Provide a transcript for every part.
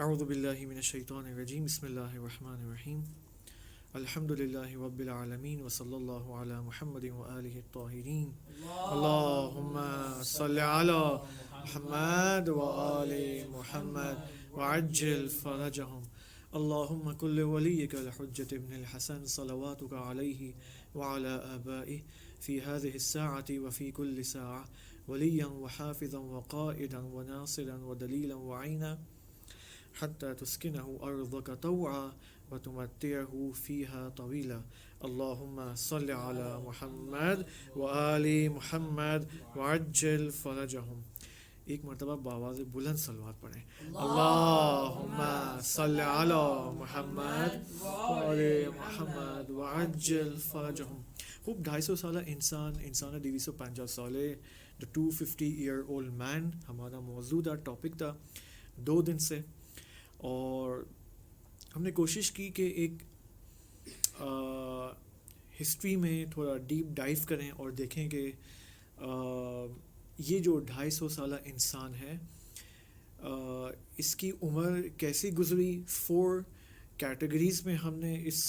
اعوذ باللہ من الشیطان الرجیم بسم اللہ الرحمن الرحیم الحمد للہ رب العالمین وصلی اللہ علی محمد وآلہ الطاہرین اللہم صل علی محمد وآل محمد وعجل فرجہم اللہم کل ولیک الحجۃ ابن الحسن صلواتک علیہ وعلی آبائہ فی هذه الساعة وفی كل ساعة ولیا وحافظا وقائدا وناصرا ودلیلا وعینا حتى تسكنه أرضك طوعا وتمتعه فيها طويلا اللهم صل على محمد وآل محمد وعجل فرجهم. ایک مرتبہ بآواز بلند صلوات پڑھیں. اللہم صل علی محمد وآل محمد وعجل فرجهم. خوب 250 سالہ انسان ہے 250 سالے the 250-year-old man ہمارا موضوع تھا، ٹاپک تھا 2 دن سے، اور ہم نے کوشش کی کہ ایک ہسٹری میں تھوڑا ڈیپ ڈائیو کریں اور دیکھیں کہ یہ جو 250 سالہ انسان ہے اس کی عمر کیسی گزری. 4 کیٹیگریز میں ہم نے اس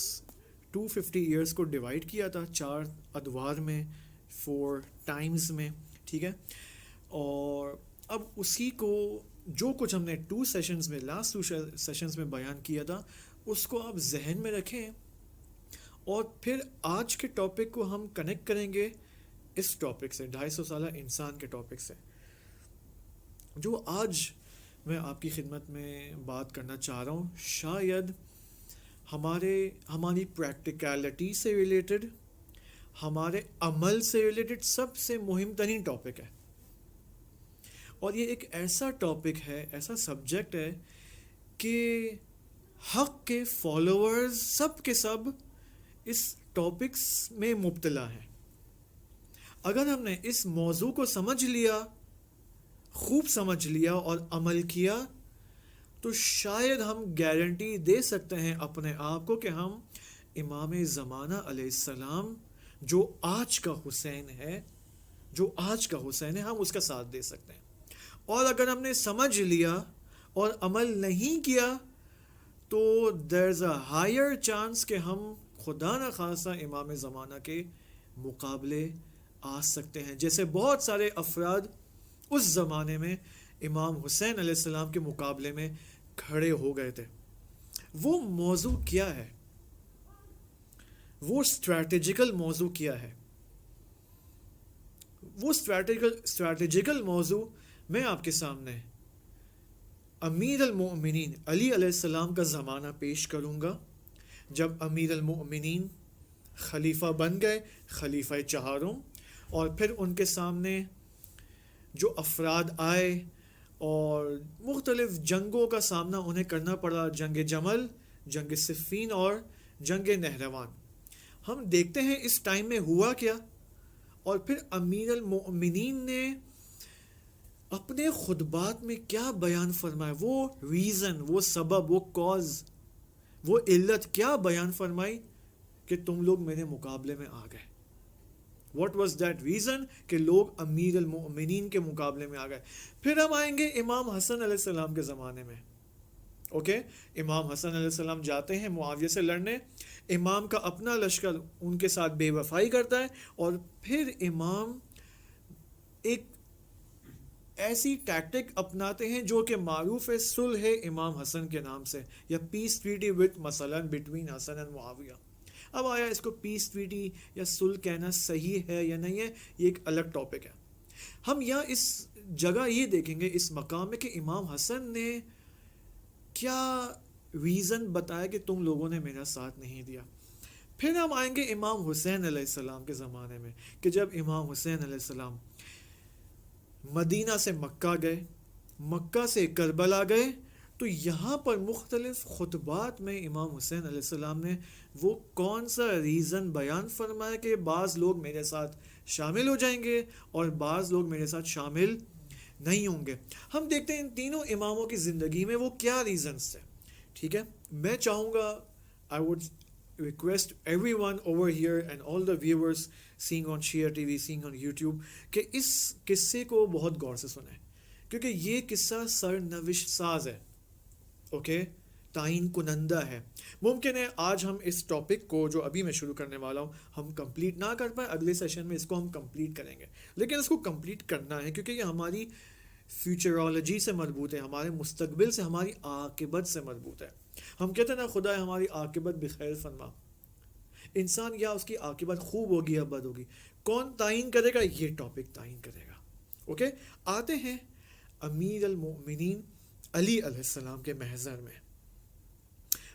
250 ایئرس کو ڈیوائڈ کیا تھا، 4 ادوار میں، 4 ٹائمز میں، ٹھیک ہے. اور اب اسی کو جو کچھ ہم نے 2 سیشنز میں، لاسٹ 2 سیشنز میں بیان کیا تھا، اس کو آپ ذہن میں رکھیں، اور پھر آج کے ٹاپک کو ہم کنیکٹ کریں گے اس ٹاپک سے، 250 سالہ انسان کے ٹاپک سے، جو آج میں آپ کی خدمت میں بات کرنا چاہ رہا ہوں. شاید ہماری پریکٹیکلٹی سے ریلیٹڈ، ہمارے عمل سے ریلیٹڈ سب سے مہم ترین ٹاپک ہے. اور یہ ایک ایسا ٹاپک ہے، ایسا سبجیکٹ ہے کہ حق کے فالوورز سب کے سب اس ٹاپکس میں مبتلا ہیں. اگر ہم نے اس موضوع کو سمجھ لیا، خوب سمجھ لیا اور عمل کیا، تو شاید ہم گارنٹی دے سکتے ہیں اپنے آپ کو کہ ہم امام زمانہ علیہ السلام جو آج کا حسین ہے، ہم اس کا ساتھ دے سکتے ہیں. اور اگر ہم نے سمجھ لیا اور عمل نہیں کیا تو there's a higher chance کہ ہم خدا نخواستہ امام زمانہ کے مقابلے آ سکتے ہیں، جیسے بہت سارے افراد اس زمانے میں امام حسین علیہ السلام کے مقابلے میں کھڑے ہو گئے تھے. وہ موضوع کیا ہے؟ وہ اسٹریٹجیکل موضوع کیا ہے؟ وہ اسٹریٹجیکل موضوع میں آپ کے سامنے امیر المؤمنین علی علیہ السلام کا زمانہ پیش کروں گا، جب امیر المؤمنین خلیفہ بن گئے، خلیفہ چہاروں، اور پھر ان کے سامنے جو افراد آئے اور مختلف جنگوں کا سامنا انہیں کرنا پڑا، جنگ جمل، جنگ صفین اور جنگ نہروان. ہم دیکھتے ہیں اس ٹائم میں ہوا کیا، اور پھر امیر المؤمنین نے اپنے خطبات میں کیا بیان فرمایا، وہ ریزن، وہ سبب، وہ کاز، وہ علت کیا بیان فرمائی کہ تم لوگ میرے مقابلے میں آ گئے. واٹ واز دیٹ ریزن کہ لوگ امیر المؤمنین کے مقابلے میں آ گئے. پھر ہم آئیں گے امام حسن علیہ السلام کے زمانے میں. اوکے، امام حسن علیہ السلام جاتے ہیں معاویہ سے لڑنے، امام کا اپنا لشکر ان کے ساتھ بے وفائی کرتا ہے، اور پھر امام ایک ایسی ٹیکٹک اپناتے ہیں جو کہ معروف ہے صلح امام حسن کے نام سے، یا پیس ٹریٹی وتھ مثلا بٹوین حسن اینڈ معاویہ. اب آیا اس کو پیس ٹریٹی یا صلح کہنا صحیح ہے یا نہیں ہے، یہ ایک الگ ٹاپک ہے. ہم یہاں اس جگہ یہ دیکھیں گے، اس مقام میں، کہ امام حسن نے کیا ریزن بتایا کہ تم لوگوں نے میرا ساتھ نہیں دیا. پھر ہم آئیں گے امام حسین علیہ السلام کے زمانے میں، کہ جب امام حسین علیہ السلام مدینہ سے مکہ گئے، مکہ سے کربلا گئے، تو یہاں پر مختلف خطبات میں امام حسین علیہ السلام نے وہ کون سا ریزن بیان فرمایا کہ بعض لوگ میرے ساتھ شامل ہو جائیں گے اور بعض لوگ میرے ساتھ شامل نہیں ہوں گے. ہم دیکھتے ہیں ان تینوں اماموں کی زندگی میں وہ کیا ریزنز تھے. ٹھیک ہے، میں چاہوں گا I would request everyone over here and all the viewers seeing on Share TV, seeing on YouTube کہ اس قصے کو بہت غور سے سنیں، کیونکہ یہ قصہ سرنوشت ساز ہے. اوکے، تعین کنندہ ہے. ممکن ہے آج ہم اس ٹاپک کو جو ابھی میں شروع کرنے والا ہوں ہم کمپلیٹ نہ کر پائیں، اگلے سیشن میں اس کو ہم کمپلیٹ کریں گے، لیکن اس کو کمپلیٹ کرنا ہے کیونکہ یہ ہماری فیوچرولوجی سے مربوط ہے، ہمارے مستقبل سے، ہماری عاقبت سے مربوط ہے. ہم کہتے ہیں نا خدا ہماری عاقبت بخیر فرما. انسان یا اس کی عاقبت خوب ہوگی یا بد ہوگی، کون تعین کرے گا؟ یہ ٹاپک تعین کرے گا. اوکے، آتے ہیں امیر المؤمنین علی علیہ السلام کے محضر میں.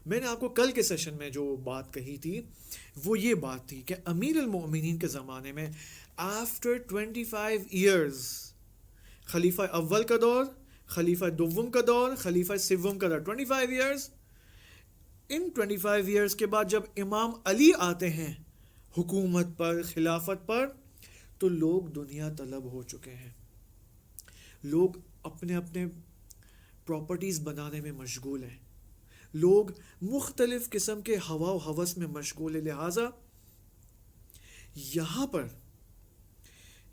میں نے آپ کو کل کے سیشن میں جو بات کہی تھی وہ یہ بات تھی کہ امیر المؤمنین کے زمانے میں آفٹر 25 ایئرز، خلیفہ اول کا دور، خلیفہ دوم کا دور، خلیفہ سوم کا دور، 25 ایئرز. ان 25 ایئرز کے بعد جب امام علی آتے ہیں حکومت پر، خلافت پر، تو لوگ دنیا طلب ہو چکے ہیں. لوگ اپنے اپنے پراپرٹیز بنانے میں مشغول ہیں، لوگ مختلف قسم کے ہوا و ہوس میں مشغول ہیں. لہٰذا یہاں پر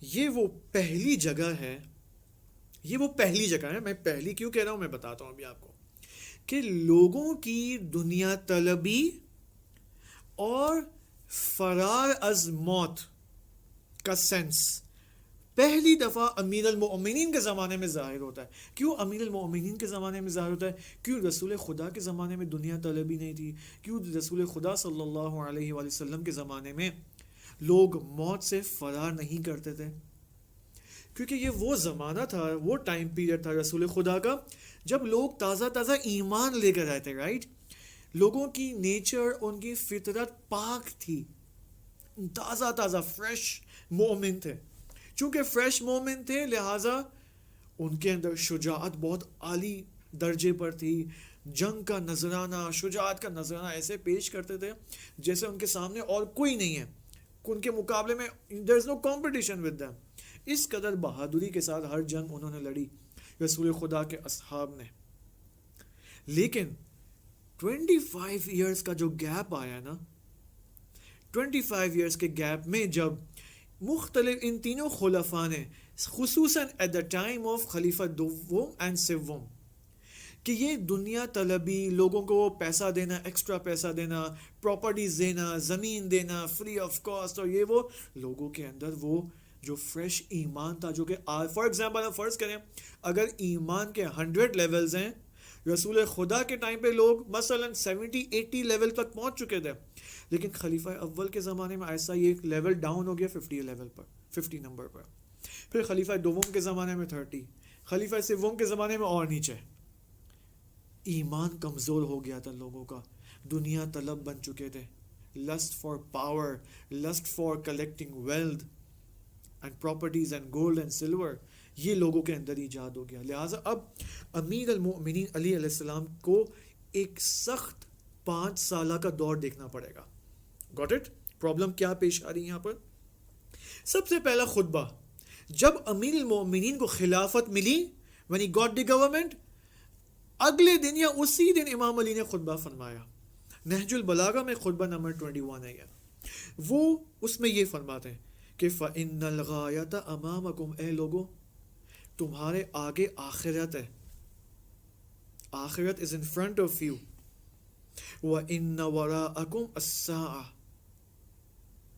یہ وہ پہلی جگہ ہے، میں پہلی کیوں کہہ رہا ہوں میں بتاتا ہوں ابھی آپ کو، کہ لوگوں کی دنیا طلبی اور فرار از موت کا سینس پہلی دفعہ امیر المؤمنین کے زمانے میں ظاہر ہوتا ہے. کیوں امیر المؤمنین کے زمانے میں ظاہر ہوتا ہے؟ کیوں رسول خدا کے زمانے میں دنیا طلبی نہیں تھی؟ کیوں رسول خدا صلی اللہ علیہ وآلہ وسلم کے زمانے میں لوگ موت سے فرار نہیں کرتے تھے؟ کیونکہ یہ وہ زمانہ تھا، وہ ٹائم پیریڈ تھا رسول خدا کا جب لوگ تازہ تازہ ایمان لے کر آئے تھے. رائٹ، لوگوں کی نیچر، ان کی فطرت پاک تھی، تازہ تازہ فریش مومن تھے. چونکہ فریش مومن تھے لہٰذا ان کے اندر شجاعت بہت اعلیٰ درجے پر تھی. جنگ کا نذرانہ، شجاعت کا نذرانہ ایسے پیش کرتے تھے جیسے ان کے سامنے اور کوئی نہیں ہے، ان کے مقابلے میں there is no competition with them. اس قدر بہادری کے ساتھ ہر جنگ انہوں نے لڑی رسول خدا کے اصحاب نے. لیکن 25 ایئرز کا جو گیپ آیا نا، 25 ایئرز کے گیپ میں جب مختلف ان تینوں خلفاء نے، خصوصاً ایٹ دا ٹائم آف خلیفہ دوم اینڈ سوم، کہ یہ دنیا طلبی، لوگوں کو پیسہ دینا، ایکسٹرا پیسہ دینا، پراپرٹیز دینا، زمین دینا فری آف کاسٹ، اور یہ وہ لوگوں کے اندر وہ جو فریش ایمان تھا، جو کہ فار ایگزامپل ہم فرض کریں اگر ایمان کے 100 لیولز ہیں، رسول خدا کے ٹائم پہ لوگ مثلا 70-80 لیول تک پہنچ چکے تھے، لیکن خلیفہ اول کے زمانے میں ایسا یہ لیول ڈاؤن ہو گیا 50 لیول پر، 50 نمبر پر. پھر خلیفہ دوم کے زمانے میں 30، خلیفہ سوم کے زمانے میں اور نیچے. ایمان کمزور ہو گیا تھا لوگوں کا، دنیا طلب بن چکے تھے. List for power, list for collecting wealth and properties and gold and silver, یہ لوگوں کے اندر ایجاد ہو گیا. لہٰذا اب امیر المؤمنین علی علیہ السلام کو ایک سخت 5 سالہ کا دور دیکھنا پڑے گا. Got it? پرابلم کیا پیش آ رہی ہے یہاں پر؟ سب سے پہلا خطبہ جب امیر المؤمنین کو خلافت ملی، when he got the government، اگلے دن یا اسی دن امام علی نے خطبہ فرمایا. نہج البلاغہ میں خطبہ نمبر 21 ہے. وہ اس میں یہ فرماتے ہیں کہ فَإِنَّ الْغَایَةَ أَمَامَكُمْ، اے لوگو تمہارے آگے آخرت ہے، آخرت is in front of you. وَإِنَّ وَرَاءَكُمْ السَّاعَةَ،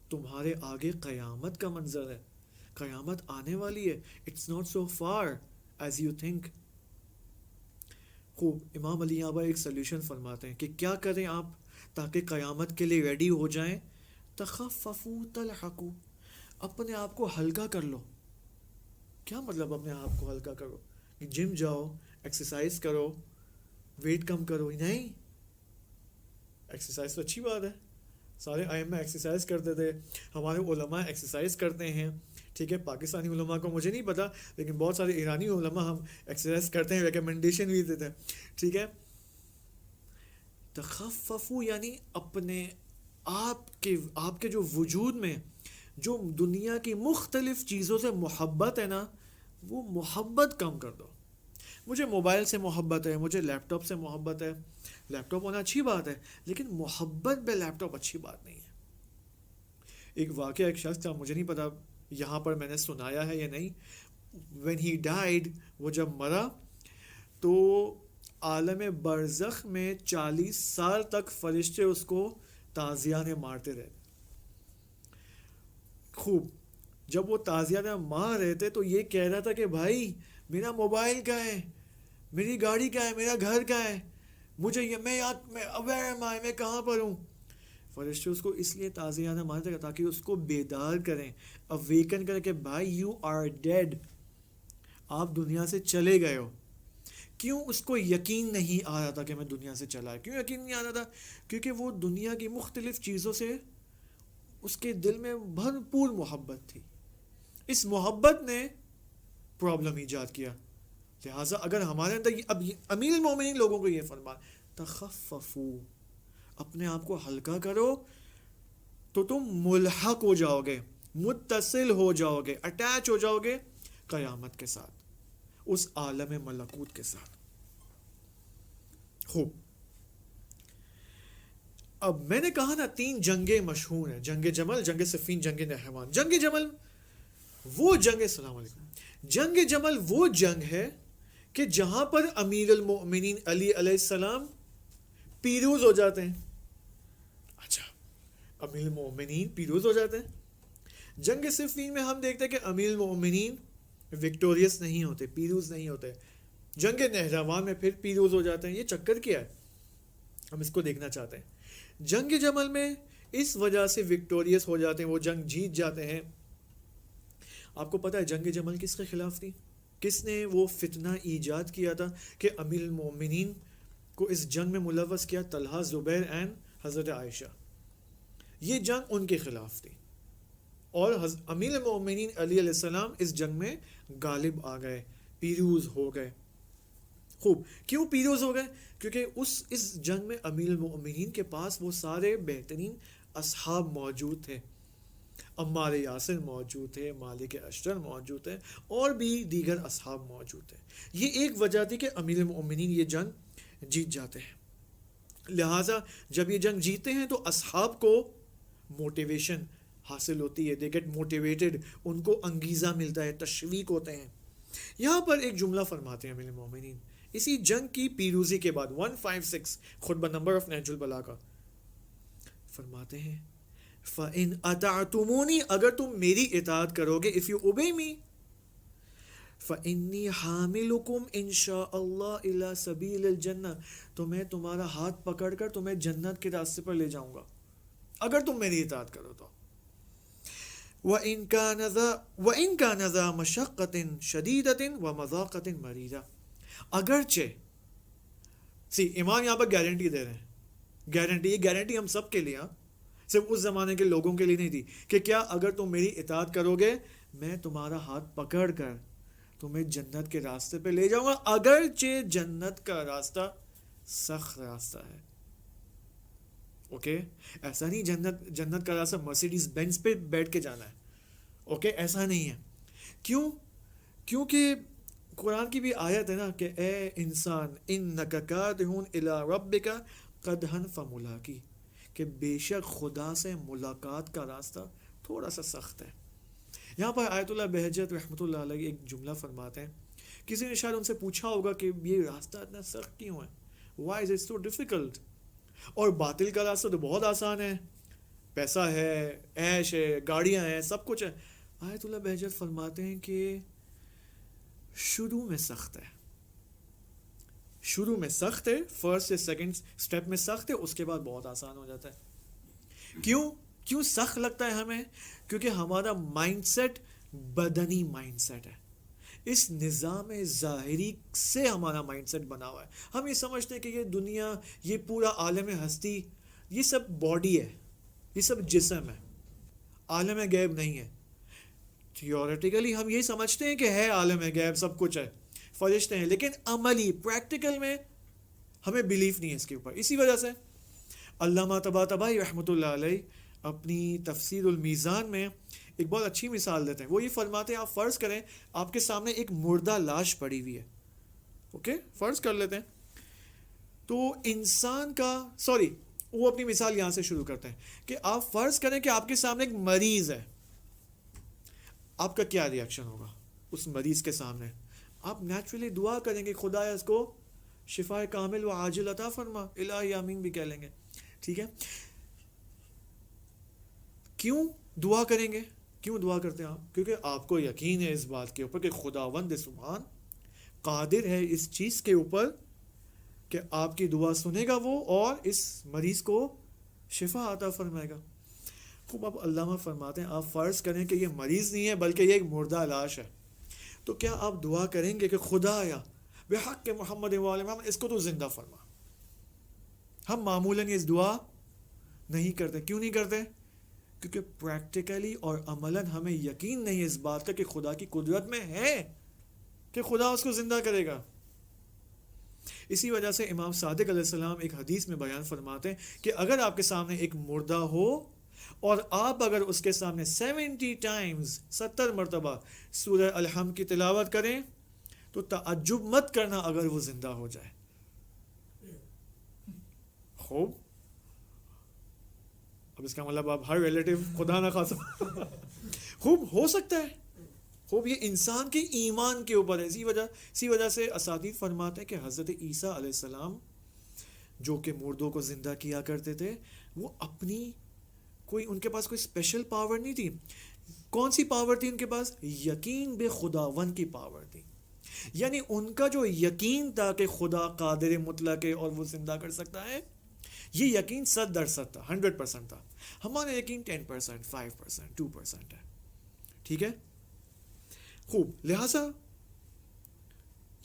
تمہارے آگے قیامت کا منظر ہے، قیامت آنے والی ہے. It's not so far as you think. خوب امام علی یہاں پر ایک سلیوشن فرماتے ہیں کہ کیا کریں آپ تاکہ قیامت کے لیے ریڈی ہو جائیں. تخففوا تلحقوا، اپنے آپ کو ہلکا کر لو. کیا مطلب اپنے آپ کو ہلکا کرو؟ جم جاؤ، ایکسرسائز کرو، ویٹ کم کرو؟ نہیں، ایکسرسائز تو اچھی بات ہے، سارے ائمہ ایکسرسائز کرتے تھے، ہمارے علماء ایکسرسائز کرتے ہیں. ٹھیک ہے، پاکستانی علماء کو مجھے نہیں پتا، لیکن بہت سارے ایرانی علماء ہم ایکسرسائز کرتے ہیں، ریکمنڈیشن بھی دیتے ہیں. ٹھیک ہے، تخففو یعنی اپنے آپ کے جو وجود میں جو دنیا کی مختلف چیزوں سے محبت ہے نا، وہ محبت کم کر دو. مجھے موبائل سے محبت ہے، مجھے لیپ ٹاپ سے محبت ہے. لیپ ٹاپ ہونا اچھی بات ہے، لیکن محبت بے لیپ ٹاپ اچھی بات نہیں ہے. ایک واقعہ، ایک شخص تھا، مجھے نہیں پتا یہاں پر میں نے سنایا ہے یا نہیں. when he died، وہ جب مرا تو عالم برزخ میں 40 سال تک فرشتے اس کو تعزیانیں مارتے رہے. خوب. جب وہ تعزیانیں مار رہے تھے تو یہ کہہ رہا تھا کہ بھائی میرا موبائل کہاں ہے, میری گاڑی کہاں ہے, میرا گھر کہاں ہے, مجھے یہ میں اویئر میں کہاں پر ہوں. فرشتے اس کو اس لیے تعزیانہ مارتے ہیں تاکہ اس کو بیدار کریں, اویکن کریں کہ بھائی یو آر ڈیڈ, آپ دنیا سے چلے گئے ہو. کیوں اس کو یقین نہیں آ رہا تھا کہ میں دنیا سے چلا ہے؟ کیوں یقین نہیں آ رہا تھا؟ کیونکہ وہ دنیا کی مختلف چیزوں سے اس کے دل میں بھرپور محبت تھی. اس محبت نے پرابلم ایجاد کیا. لہٰذا اگر ہمارے اندر اب امیر المومنین لوگوں کو یہ فرمان تخففو, اپنے آپ کو ہلکا کرو تو تم ملحق ہو جاؤ گے, متصل ہو جاؤ گے, اٹیچ ہو جاؤ گے قیامت کے ساتھ, اس عالم ملکوت کے ساتھ. خوب. اب میں نے کہا نا 3 جنگیں مشہور ہیں, جنگ جمل, جنگ صفین, جنگ نہروان. جنگ جمل وہ جنگ, السلام علیکم, جنگ جمل وہ جنگ ہے کہ جہاں پر امیر المؤمنین علی علیہ السلام پیروز ہو جاتے ہیں. اچھا, امیر المؤمنین پیروز ہو جاتے ہیں. جنگ صفین میں ہم دیکھتے ہیں کہ امیر المؤمنین وکٹوریس نہیں ہوتے, پیروز نہیں ہوتے. جنگ نہروان میں پھر پیروز ہو جاتے ہیں. یہ چکر کیا ہے, ہم اس کو دیکھنا چاہتے ہیں. جنگ جمل میں اس وجہ سے وکٹوریس ہو جاتے ہیں, وہ جنگ جیت جاتے ہیں. آپ کو پتہ ہے جنگ جمل کس کے خلاف تھی؟ کس نے وہ فتنہ ایجاد کیا تھا کہ امیر المؤمنین کو اس جنگ میں ملوث کیا؟ طلحہ, زبیر اینڈ حضرت عائشہ. یہ جنگ ان کے خلاف تھی اور امیر المؤمنین علی علیہ السلام اس جنگ میں غالب آ گئے, پیروز ہو گئے. خوب. کیوں پیروز ہو گئے؟ کیونکہ اس جنگ میں امیر المؤمنین کے پاس وہ سارے بہترین اصحاب موجود تھے. عمار یاسر موجود تھے, مالک اشتر موجود تھے, اور بھی دیگر اصحاب موجود تھے. یہ ایک وجہ تھی کہ امیر المؤمنین یہ جنگ جیت جاتے ہیں. لہٰذا جب یہ جنگ جیتے ہیں تو اصحاب کو موٹیویشن حاصل ہوتی ہے, دے گیٹ موٹیویٹڈ, ان کو انگیزہ ملتا ہے, تشویق ہوتے ہیں. یہاں پر ایک جملہ فرماتے ہیں امیر المؤمنین اسی جنگ کی پیروزی کے بعد, 156 خطبہ نمبر آف نہج البلاغہ, فرماتے ہیں فَإِنْ أَطَعْتُمُونِي, اگر تم میری اطاعت کرو گے, if you obey me, فَإِنِّي حَامِلُكُمْ إِنْ شَاءَ اللَّهِ إِلَى سَبِيلِ الْجَنَّةِ, تو میں تمہارا ہاتھ پکڑ کر تمہیں جنت کے راستے پر لے جاؤں گا اگر تم میری اطاعت کرو تو. وَإِنْ كَانَ ذَا مَشَقَّةٍ شَدِيدَةٍ وَمَذَاقَةٍ مَرِيدَةٍ, اگرچہ امام یہاں پر گارنٹی دے رہے ہیں, گارنٹی, یہ گارنٹی ہم سب کے لیے, صرف اس زمانے کے لوگوں کے لیے نہیں تھی, کہ کیا اگر تم میری اطاعت کرو گے میں تمہارا ہاتھ پکڑ کر تمہیں جنت کے راستے پہ لے جاؤں گا, اگرچہ جنت کا راستہ سخت راستہ ہے. اوکے, ایسا نہیں جنت کا راستہ مرسیڈیز بینز پہ بیٹھ کے جانا ہے. اوکے, ایسا نہیں ہے. کیوں؟ کیونکہ قرآن کی بھی آیت ہے نا کہ اے انسان انک کادحون الی ربک قدحا فملاقی, کہ بے شک خدا سے ملاقات کا راستہ تھوڑا سا سخت ہے. یہاں پر آیت اللہ بہجت رحمۃ اللہ علیہ ایک جملہ فرماتے ہیں, کسی نے شاید ان سے پوچھا ہوگا کہ یہ راستہ اتنا سخت کیوں ہے, why is it so difficult, اور باطل کا راستہ تو بہت آسان ہے, پیسہ ہے, عیش ہے, گاڑیاں ہیں, سب کچھ ہے. آیت اللہ بہجت فرماتے ہیں کہ شروع میں سخت ہے, شروع میں سخت ہے, فرسٹ سے سیکنڈ سٹیپ میں سخت ہے, اس کے بعد بہت آسان ہو جاتا ہے. کیوں سخت لگتا ہے ہمیں؟ کیونکہ ہمارا مائنڈ سیٹ بدنی مائنڈ سیٹ ہے. اس نظام ظاہری سے ہمارا مائنڈ سیٹ بنا ہوا ہے. ہم یہ سمجھتے ہیں کہ یہ دنیا, یہ پورا عالم ہستی, یہ سب باڈی ہے, یہ سب جسم ہے, عالم غیب نہیں ہے. تھیوریٹیکلی ہم یہ سمجھتے ہیں کہ ہے عالم غیب, سب کچھ ہے, فرشتے ہیں, لیکن عملی پریکٹیکل میں ہمیں بیلیف نہیں ہے اس کے اوپر. اسی وجہ سے علامہ طباطبائی رحمۃ اللہ علیہ اپنی تفسیر المیزان میں ایک بہت اچھی مثال دیتے ہیں. وہ یہ فرماتے ہیں, آپ فرض کریں آپ کے سامنے ایک مردہ لاش پڑی ہوئی ہے. اوکے, فرض کر لیتے ہیں. تو انسان کا, وہ اپنی مثال یہاں سے شروع کرتے ہیں کہ آپ فرض کریں کہ آپ کے سامنے ایک مریض ہے, آپ کا کیا ریئیکشن ہوگا اس مریض کے سامنے؟ آپ نیچرلی دعا کریں گے خدا اس کو شفا کامل و عاجل عطا فرما، الہی آمین بھی کہہ لیں گے. ٹھیک ہے. کیوں دعا کریں گے؟ کیوں دعا کرتے ہیں آپ؟ کیونکہ آپ کو یقین ہے اس بات کے اوپر کہ خداوند سبحان قادر ہے اس چیز کے اوپر کہ آپ کی دعا سنے گا وہ اور اس مریض کو شفا عطا فرمائے گا. خوب اب علامہ فرماتے ہیں آپ فرض کریں کہ یہ مریض نہیں ہے بلکہ یہ ایک مردہ لاش ہے، تو کیا آپ دعا کریں گے کہ خدایا بحق محمد و آل محمد اس کو تو زندہ فرما؟ ہم معمولاً یہ دعا نہیں کرتے. کیوں نہیں کرتے؟ کیونکہ پریکٹیکلی اور عملاً ہمیں یقین نہیں اس بات کا کہ خدا کی قدرت میں ہے کہ خدا اس کو زندہ کرے گا. اسی وجہ سے امام صادق علیہ السلام ایک حدیث میں بیان فرماتے ہیں کہ اگر آپ کے سامنے ایک مردہ ہو اور آپ اگر اس کے سامنے 70 ٹائمز 70 مرتبہ سورہ الحمد کی تلاوت کریں تو تعجب مت کرنا اگر وہ زندہ ہو جائے. خوب، اب اس کا مطلب آپ ہر ریلیٹیو خدا نہ خاصا خوب ہو سکتا ہے. خوب یہ انسان کے ایمان کے اوپر ہے. اسی وجہ سے اساتید فرماتے ہیں کہ حضرت عیسیٰ علیہ السلام جو کہ مردوں کو زندہ کیا کرتے تھے، وہ اپنی ان کے پاس کوئی اسپیشل پاور نہیں تھی. کون سی پاور تھی ان کے پاس؟ یقین بے خداون کی پاور تھی. یعنی ان کا جو یقین تھا کہ خدا قادر مطلق ہے اور وہ زندہ کر سکتا ہے، یہ یقین 100% تھا، 100% تھا. ہمارا یقین 10%، 5%، 2% ہے. ٹھیک ہے. خوب، لہٰذا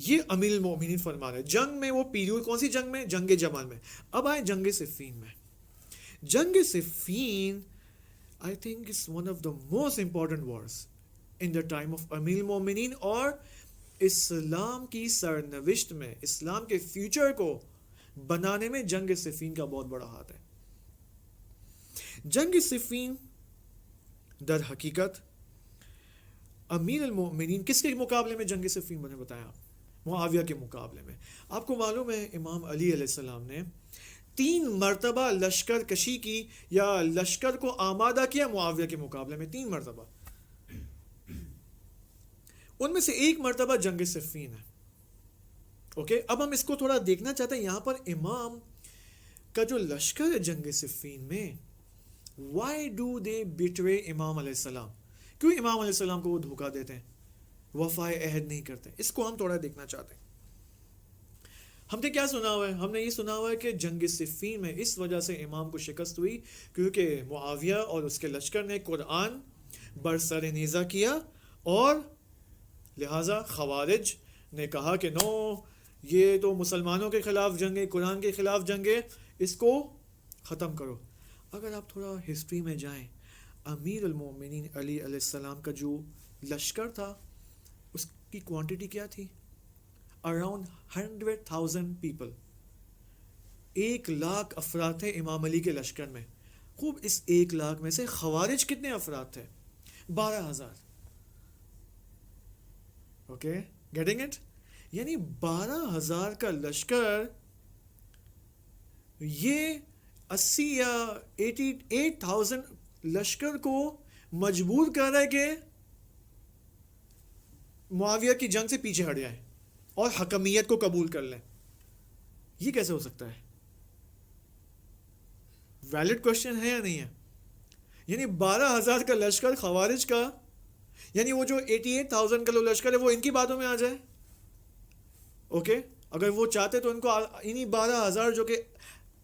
یہ امیر المومنین فرما رہے. جنگ میں وہ پیریڈ کون سی جنگ میں؟ جنگ جمل میں. اب آئے جنگ صفین میں. جنگ Siffin I think is one of the most important wars in the time of امیر المومنین، اور اسلام کی سرنوشت میں، اسلام کے فیوچر کو بنانے میں جنگ صفین کا بہت بڑا ہاتھ ہے. جنگ صفین در حقیقت امیر المومنین کس کے مقابلے میں جنگ صفین میں نے بتایا؟ معاویہ کے مقابلے میں. آپ کو معلوم ہے امام علی علیہ السلام نے 3 مرتبہ لشکر کشی کی یا لشکر کو آمادہ کیا معاویہ کے مقابلے میں. 3 مرتبہ. ان میں سے 1 مرتبہ جنگ صفین ہے. اوکے، اب ہم اس کو تھوڑا دیکھنا چاہتے ہیں. یہاں پر امام کا جو لشکر ہے جنگ صفین میں، why do they betray امام علیہ السلام؟ کیوں امام علیہ السلام کو وہ دھوکہ دیتے ہیں، وفائے عہد نہیں کرتے؟ اس کو ہم تھوڑا دیکھنا چاہتے ہیں. ہم نے کیا سنا ہوا ہے؟ ہم نے یہ سنا ہوا ہے کہ جنگ صفین میں اس وجہ سے امام کو شکست ہوئی کیونکہ معاویہ اور اس کے لشکر نے قرآن برسر نیزہ کیا، اور لہٰذا خوارج نے کہا کہ نو، یہ تو مسلمانوں کے خلاف جنگ ہے، قرآن کے خلاف جنگ ہے، اس کو ختم کرو. اگر آپ تھوڑا ہسٹری میں جائیں، امیر المومنین علی علیہ السلام کا جو لشکر تھا اس کی کوانٹٹی کیا تھی؟ Around 100,000 people. 1,00,000 افراد تھے امام علی کے لشکر میں. خوب، اس 1,00,000 میں سے خوارج کتنے افراد تھے؟ 12,000. Okay, getting it? یعنی 12,000 کا لشکر یہ 80 یا 88,000 لشکر کو مجبور کر رہا ہے کہ معاویہ کی جنگ سے پیچھے ہٹ جائیں اور حکمیت کو قبول کر لیں. یہ کیسے ہو سکتا ہے؟ ویلڈ کوشچن ہے یا نہیں ہے؟ یعنی 12,000 کا لشکر خوارج کا، یعنی وہ جو 88,000 کا لشکر ہے وہ ان کی باتوں میں آ جائے. اوکے، اگر وہ چاہتے تو ان کو انہی 12,000 جو کہ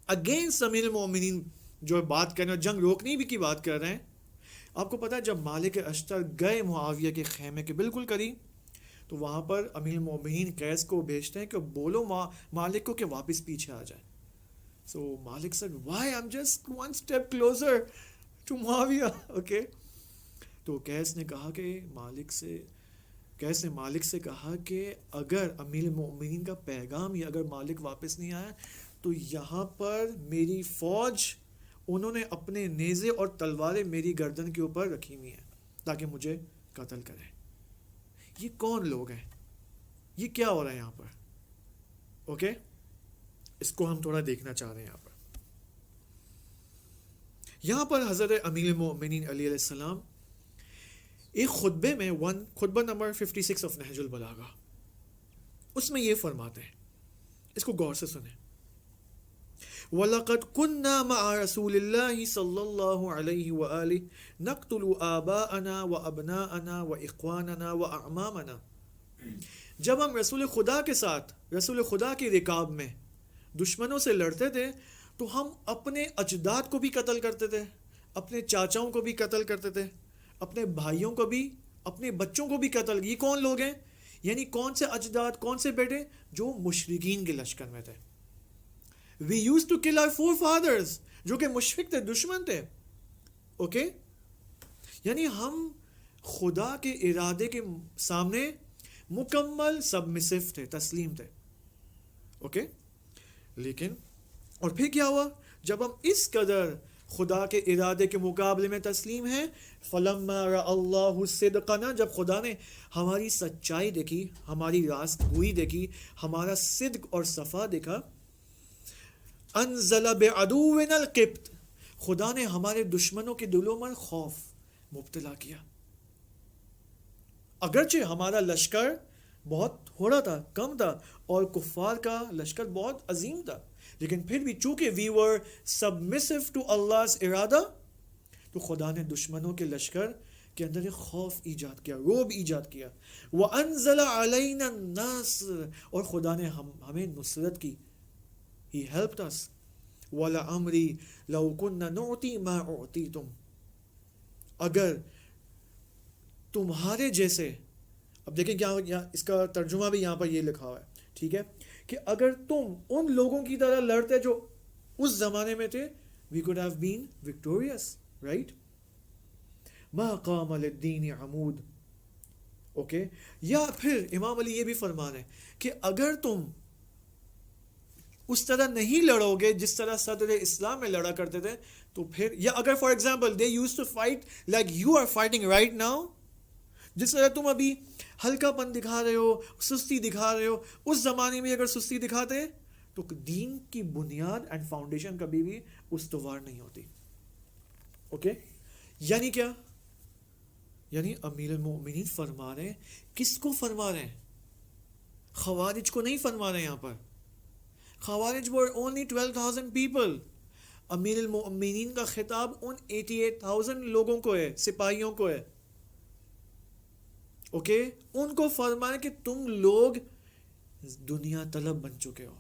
اگینسٹ امیر المومنین جو بات کر رہے ہیں، جنگ روکنے بھی کی بات کر رہے ہیں. آپ کو پتا ہے جب مالک اشتر گئے معاویہ کے خیمے کے بالکل قریب، تو وہاں پر امیر المومنین قیس کو بھیجتے ہیں کہ بولو مالک کو کہ واپس پیچھے آ جائے. So Malik said, why? I'm just one step closer to Muawiyah. Okay. تو قیس نے کہا کہ قیس نے مالک سے کہا کہ اگر امیر المومنین کا پیغام یا اگر مالک واپس نہیں آیا تو یہاں پر میری فوج، انہوں نے اپنے نیزے اور تلواریں میری گردن کے اوپر رکھی ہوئی ہیں تاکہ مجھے قتل کریں. یہ کون لوگ ہیں؟ یہ کیا ہو رہا ہے یہاں پر؟ اوکے، اس کو ہم تھوڑا دیکھنا چاہ رہے ہیں. یہاں پر حضرت امیر المومنین علی علیہ السلام ایک خطبے میں خطبہ نمبر 56 آف نہج البلاغہ، اس میں یہ فرماتے ہیں اس کو غور سے سنیں. وَلَقَدْ كُنَّا مَعَ رَسُولِ اللَّهِ صَلَّى اللَّهُ عَلَيْهِ وَآلِهِ نَقْتُلُ آبَاءَنَا وَأَبْنَاءَنَا وَإِخْوَانَنَا وَأَعْمَامَنَا. جب ہم رسول خدا کے ساتھ، رسول خدا کی رکاب میں دشمنوں سے لڑتے تھے تو ہم اپنے اجداد کو بھی قتل کرتے تھے، اپنے چاچاؤں کو بھی قتل کرتے تھے، اپنے بھائیوں کو بھی، اپنے بچوں کو بھی قتل. یہ کون لوگ ہیں؟ یعنی کون سے اجداد، کون سے بیٹے؟ جو مشرکین کے لشکر میں تھے. We used to kill our forefathers جو کہ مشرک تھے، دشمن تھے. اوکے، یعنی ہم خدا کے ارادے کے سامنے مکمل سبمسو تھے، تسلیم تھے. اوکے، لیکن اور پھر کیا ہوا؟ جب ہم اس قدر خدا کے ارادے کے مقابلے میں تسلیم ہیں، فَلَمَّا رَأَى اللَّهُ صِدْقَنَا، جب خدا نے ہماری سچائی دیکھی، ہماری راست گوئی دیکھی، ہمارا صدق اور صفا دیکھا، انزل بعدونا القبط، خدا نے ہمارے دشمنوں کے دلوں میں خوف مبتلا کیا. اگرچہ ہمارا لشکر بہت تھوڑا تھا، کم تھا، اور کفار کا لشکر بہت عظیم تھا، لیکن پھر بھی چونکہ we were submissive to Allah's ارادہ، تو خدا نے دشمنوں کے لشکر کے اندر ایک خوف ایجاد کیا، رعب ایجاد کیا. وَأَنزَلَ عَلَيْنَا النَّاصِرَ، اور خدا نے ہمیں نصرت کی. He helped us. وَلَعَمْرِي لَوْ كُنَّا نُعْطِي مَا أُعْطِيتُمْ، اگر تمہارے جیسے، اب دیکھیں کیا اس کا ترجمہ بھی یہاں پر یہ لکھا ہوا ہے، ٹھیک ہے، کہ اگر تم ان لوگوں کی طرح لڑتے جو اس زمانے میں تھے، we could have been victorious, right? مَا قَامَ لِلدِّينِ عَمُودٌ. اوکے، یا پھر امام علی یہ بھی فرمان ہے کہ اگر تم اس طرح نہیں لڑو گے جس طرح صدر اسلام میں لڑا کرتے تھے، تو پھر، یا اگر for example they used to fight like you are fighting right now، جس طرح تم ابھی ہلکا پن دکھا رہے ہو، سستی دکھا رہے ہو، اس زمانے میں اگر سستی دکھاتے تو دین کی بنیاد اینڈ فاؤنڈیشن کبھی بھی استوار نہیں ہوتی. اوکے، یعنی کیا؟ یعنی امیر المؤمنین فرما رہے ہیں. کس کو فرما رہے ہیں؟ خوارج کو نہیں فرما رہے. یہاں پر خوارج were only 12,000 people. امیر المؤمنین کا خطاب ان 88,000 لوگوں کو ہے، سپاہیوں کو ہے. اوکے، ان کو فرمایا کہ تم لوگ دنیا طلب بن چکے ہو.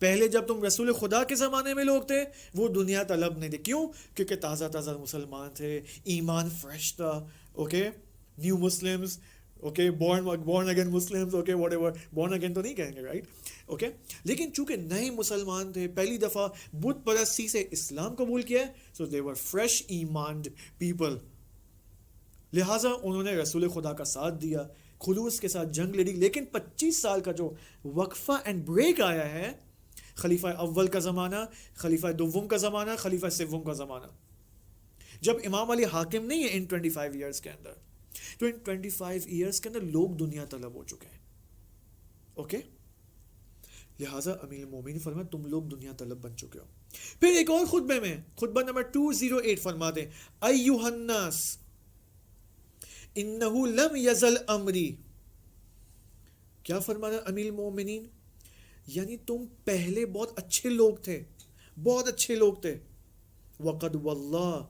پہلے جب تم رسول خدا کے زمانے میں لوگ تھے، وہ دنیا طلب نہیں تھے. کیوں؟ کیونکہ تازہ تازہ مسلمان تھے، ایمان فریش تھا. Okay, new Muslims, okay, born again Muslims، okay, whatever، born again تو نہیں کہیں گے، رائٹ؟ اوکے، لیکن چونکہ نئے مسلمان تھے، پہلی دفعہ بت پرستی سے اسلام قبول کیا، so they were fresh ایمانڈ people. لہٰذا انہوں نے رسول خدا کا ساتھ دیا، خلوص کے ساتھ جنگ لڑی. لیکن 25 سال کا جو وقفہ اینڈ بریک آیا ہے، خلیفہ اول کا زمانہ، خلیفہ دوم کا زمانہ، خلیفہ سوم کا زمانہ، جب امام علی حاکم نہیں ہے ان 25 ایئرس کے اندر، تو ان 25 ایئرس کے اندر لوگ دنیا طلب ہو چکے ہیں. اوکے، لہٰذا امیر المومنین فرماتے تم لوگ دنیا طلب بن چکے ہو. پھر ایک اور خطبے میں، خطبہ نمبر 208 فرماتے ہیں ایھا الناس انہ لم یزل امری. کیا فرمانا امیر المومنین؟ یعنی تم پہلے بہت اچھے لوگ تھے، بہت اچھے لوگ تھے. وقد واللہ،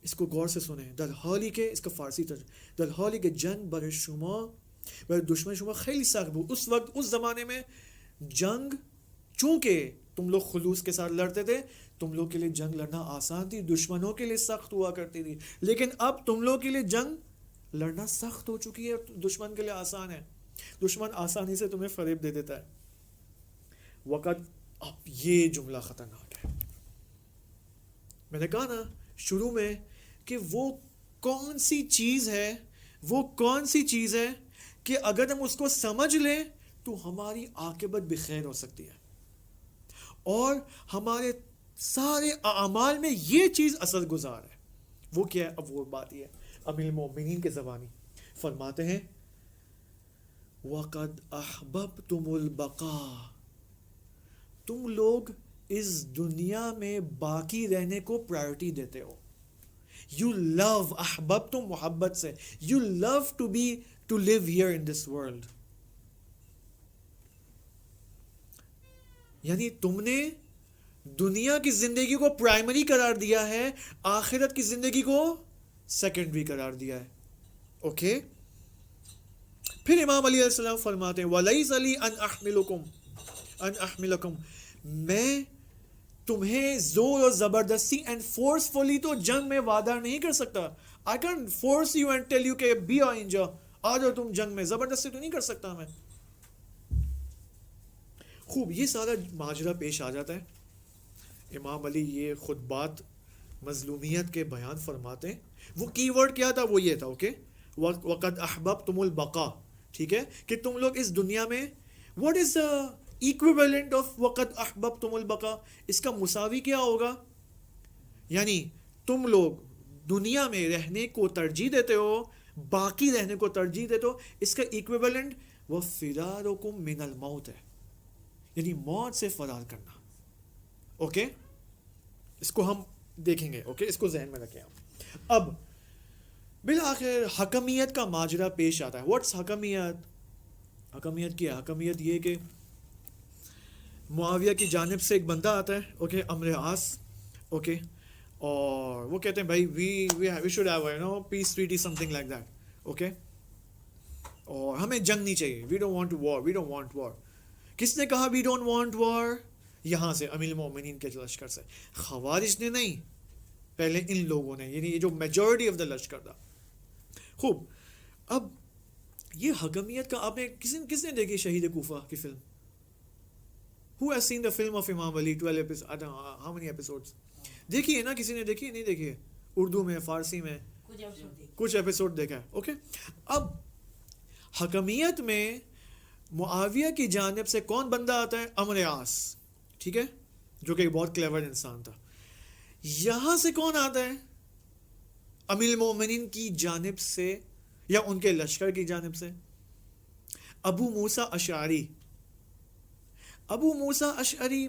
اس کو غور سے سنیں، در حالی کے، اس کا فارسی ترجمہ، در حالی کے جنگ بر شما، بر دشمن شما خیلی سخت بود. اس وقت، اس زمانے میں جنگ، چونکہ تم لوگ خلوص کے ساتھ لڑتے تھے، تم لوگ کے لیے جنگ لڑنا آسان تھی، دشمنوں کے لیے سخت ہوا کرتی تھی. لیکن اب تم لوگ کے لیے جنگ لڑنا سخت ہو چکی ہے، دشمن کے لیے آسان ہے. دشمن آسانی سے تمہیں فریب دے دیتا ہے. وقت، اب یہ جملہ خطرناک ہے. میں نے کہا نا شروع میں کہ وہ کون سی چیز ہے، وہ کون سی چیز ہے کہ اگر ہم اس کو سمجھ لیں تو ہماری عاقبت بخیر ہو سکتی ہے، اور ہمارے سارے اعمال میں یہ چیز اثر گزار ہے. وہ کیا ہے؟ اب وہ بات یہ ہے. امیر المؤمنین کے زبانی فرماتے ہیں وَقَدْ أَحْبَبْتُمُ الْبَقَاءَ، تم لوگ اس دنیا میں باقی رہنے کو پرائرٹی دیتے ہو. یو لو، احبب تم محبت سے، you love to be, to live here in this world. یعنی تم نے دنیا کی زندگی کو پرائمری قرار دیا ہے, آخرت کی زندگی کو سیکنڈری قرار دیا ہے. اوکے, پھر امام علیہ السلام فرماتے ہیں وَلَيْسَ لِي أَنْ أَحْمِلَكُمْ, میں تمہیں زور اور زبردستی اینڈ فورسفلی تو جنگ میں وعدہ نہیں کر سکتا. I can't force you and tell you کہ be a ninja, آ جاؤ تم جنگ میں, زبردستی تو نہیں کر سکتا میں. خوب, یہ سارا ماجرا پیش آ جاتا ہے. امام علی یہ خطبات مظلومیت کے بیان فرماتے ہیں. وہ کی ورڈ کیا تھا, وہ یہ تھا, اوکے, وَقَدْ أَحْبَبْتُمُ الْبَقَاءَ, ٹھیک ہے, کہ تم لوگ اس دنیا میں, what is the equivalent of وَقَدْ أَحْبَبْتُمُ الْبَقَاءَ, اس کا مساوی کیا ہوگا؟ یعنی تم لوگ دنیا میں رہنے کو ترجیح دیتے ہو, باقی رہنے کو ترجیح دیتے ہو, اس کا ایکویولنٹ وَفِرَارُكُم مِّنَ الْمَوْتِ ہے, یعنی موت سے فرار کرنا. اوکے, اس کو ہم دیکھیں گے, اوکے, اس کو ذہن میں رکھیں. اب بالآخر حکمیت کا ماجرا پیش آتا ہے. واٹس حکمیت؟ حکمیت کیا؟ حکمیت یہ کہ معاویہ کی جانب سے ایک بندہ آتا ہے, اوکے, عمرو عاص, اوکے, اور وہ کہتے ہیں بھائی we should have peace treaty something like that, okay, اور ہمیں جنگ نہیں چاہیے, وی ڈونٹ وانٹ وار. کس نے کہا وی ڈونٹ وانٹ وار؟ یہاں سے امیر المومنین کے لشکر سے. خوارج نے نہیں, پہلے ان لوگوں نے, یعنی یہ جو میجورٹی آف دا لشکر تھا. خوب, اب یہ حکمیت کا آپ نے کس نے دیکھی شہید کوفہ کی film? Who has seen the film of Imam Ali 12 episodes? I don't know how many episodes. دیکھی ہے نا, کسی نے دیکھی ہے؟ نہیں دیکھی ہے, اردو میں, فارسی میں کچھ ایپیسوڈ دیکھا ہے, اوکے. اب حکمیت میں معاویہ کی جانب سے کون بندہ آتا ہے؟ عمرو عاص, ٹھیک ہے, جو کہ ایک بہت کلیور انسان تھا. یہاں سے کون آتا ہے؟ امیر المومنین کی جانب سے یا ان کے لشکر کی جانب سے ابو موسیٰ اشعری. ابو موسیٰ اشعری,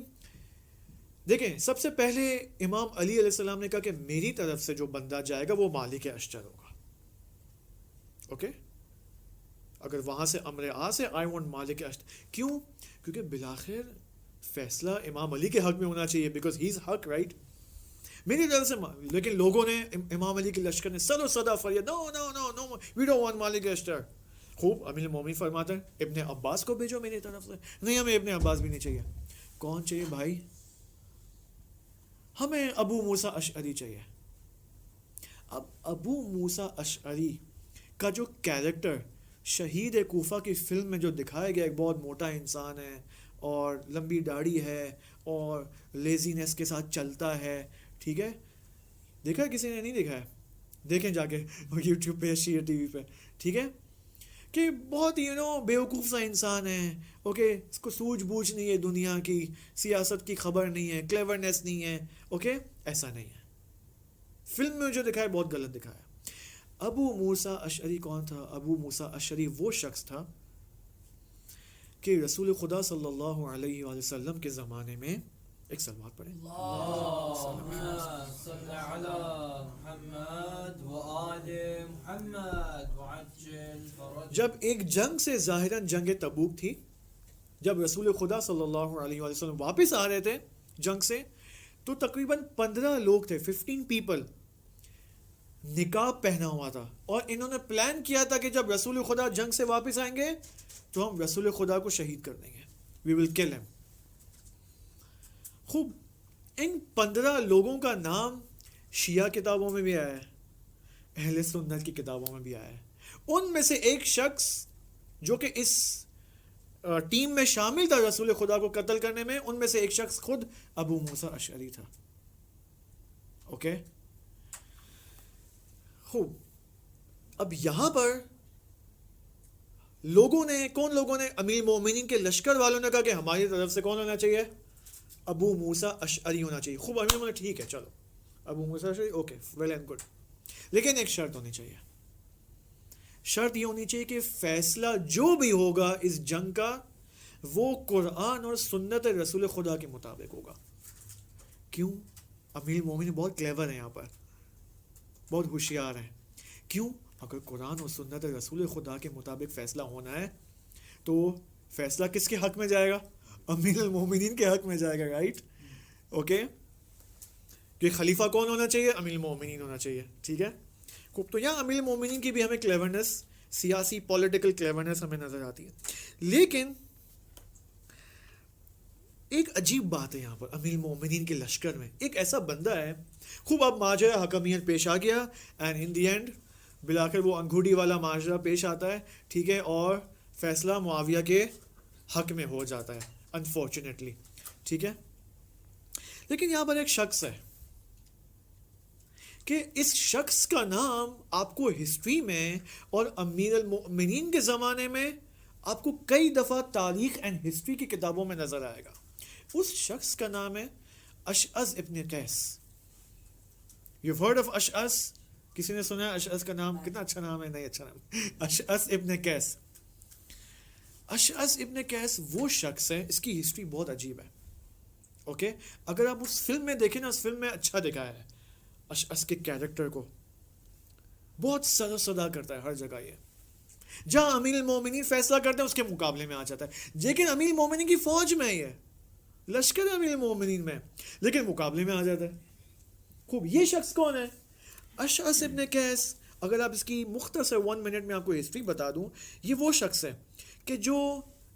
دیکھیں, سب سے پہلے امام علی علیہ السلام نے کہا کہ میری طرف سے جو بندہ جائے گا وہ مالک اشتر ہوگا, اوکے. اگر وہاں سے عمرو عاص ہے, آئی وانٹ مالک اشتر. کیوں؟ کیونکہ بالآخر فیصلہ امام علی کے حق میں ہونا چاہیے, بیکاز ہی از حق, رائٹ, میری طرف سے. لیکن لوگوں نے, امام علی کے لشکر نے سر و صدا فریاد, نو نو نو نو وی ڈونٹ وانٹ مالک اشتر. خوب, امیر المومنین فرماتا ہے ابن عباس کو بھیجو میری طرف سے. نہیں, ہمیں ابن عباس بھی نہیں چاہیے. کون چاہیے بھائی؟ ہمیں ابو موسیٰ اشعری چاہیے. اب ابو موسیٰ اشعری کا جو کیریکٹر شہید کوفہ کی فلم میں جو دکھایا گیا, ایک بہت موٹا انسان ہے اور لمبی داڑھی ہے اور لیزینس کے ساتھ چلتا ہے, ٹھیک ہے, دیکھا ہے کسی نے؟ نہیں دیکھا ہے, دیکھیں جا کے یوٹیوب پہ, شیئر ٹی وی پہ, ٹھیک ہے, کہ بہت ہی بیوقوف سا انسان ہے, اوکے, اس کو سوجھ بوجھ نہیں ہے دنیا کی, سیاست کی خبر نہیں ہے, کلیورنس نہیں ہے, اوکے, ایسا نہیں ہے. فلم میں جو دکھایا بہت غلط دکھایا. ابو موسیٰ اشعری کون تھا؟ ابو موسیٰ اشعری وہ شخص تھا کہ رسول خدا صلی اللہ علیہ وآلہ وسلم کے زمانے میں, ایک سلوات پڑھیں, جب ایک جنگ سے, ظاہراً جنگ تبوک تھی, جب رسول خدا صلی اللہ علیہ وآلہ وسلم واپس آ رہے تھے جنگ سے, تو تقریباً 15 لوگ تھے, 15 پیپل, نقاب پہنا ہوا تھا, اور انہوں نے پلان کیا تھا کہ جب رسول خدا جنگ سے واپس آئیں گے تو ہم رسول خدا کو شہید کر دیں گے, وی ول کل ہم. خوب, ان 15 لوگوں کا نام شیعہ کتابوں میں بھی آیا ہے, اہل سنت کی کتابوں میں بھی آیا ہے. ان میں سے ایک شخص جو کہ اس ٹیم میں شامل تھا رسول خدا کو قتل کرنے میں, ان میں سے ایک شخص خود ابو موسیٰ اشعری تھا, اوکے. خوب, اب یہاں پر کون لوگوں نے, امیر مومنین کے لشکر والوں نے کہا کہ ہماری طرف سے کون ہونا چاہیے؟ ابو موسیٰ اشعری ہونا چاہیے. خوب, امیر مومنین ٹھیک ہے, چلو ابو موسیٰ اشعری, اوکے, ویل اینڈ گڈ. لیکن ایک شرط ہونی چاہیے, شرط یہ ہونی چاہیے کہ فیصلہ جو بھی ہوگا اس جنگ کا وہ قرآن اور سنت رسول خدا کے مطابق ہوگا. کیوں؟ امیر مومنین بہت کلیور ہیں, یہاں پر بہت ہوشیار ہیں. کیوں؟ اگر قرآن اور سنت رسول خدا کے مطابق فیصلہ ہونا ہے تو فیصلہ کس کے حق میں جائے گا؟ امیر المومنین کے حق میں جائے گا, رائٹ, اوکے, کہ خلیفہ کون ہونا چاہیے؟ امیر المومنین ہونا چاہیے, ٹھیک ہے. خوب, تو یہاں امیر المومنین کی بھی ہمیں کلیورنس, سیاسی پولیٹیکل کلیورنس ہمیں نظر آتی ہے. لیکن ایک عجیب بات ہے یہاں پر امیر المومنین کے لشکر میں ایک ایسا بندہ ہے. خوب اب ماجرا حکمیت پیش آ گیا, اینڈ ان دی اینڈ بلاخر وہ انگوٹھی والا ماجرا پیش آتا ہے, ٹھیک ہے, اور فیصلہ معاویہ کے حق میں ہو جاتا ہے, انفارچونیٹلی, ٹھیک ہے. لیکن یہاں پر ایک شخص ہے کہ اس شخص کا نام آپ کو ہسٹری میں اور امیر المؤمنین کے زمانے میں آپ کو کئی دفعہ تاریخ اینڈ ہسٹری کی کتابوں میں نظر آئے گا. اس شخص کا نام ہے اشعث ابن قیس. You've heard of اشعث؟ کسی نے سنا ہے اشعث کا نام؟ کتنا اچھا نام ہے, نہیں اچھا نام, اشعث ابن قیس. اشعث ابن قیس وہ شخص ہے, اس کی ہسٹری بہت عجیب ہے, اوکے. اگر آپ اس فلم میں دیکھیں نا, اس فلم میں اچھا دکھایا ہے اشعث کے کیریکٹر کو, بہت سر و صدا کرتا ہے ہر جگہ. یہ جہاں امیر المومنین فیصلہ کرتے ہیں اس کے مقابلے میں آ جاتا ہے, لیکن امیر المومنین کی فوج میں, یہ لشکر امیر المومنین میں, لیکن مقابلے میں آ جاتا ہے. خوب, یہ شخص کون ہے؟ اشعث ابن قیس. اگر آپ اس کی مختصر 1 منٹ میں آپ کو ہسٹری بتا دوں, یہ وہ شخص ہے کہ جو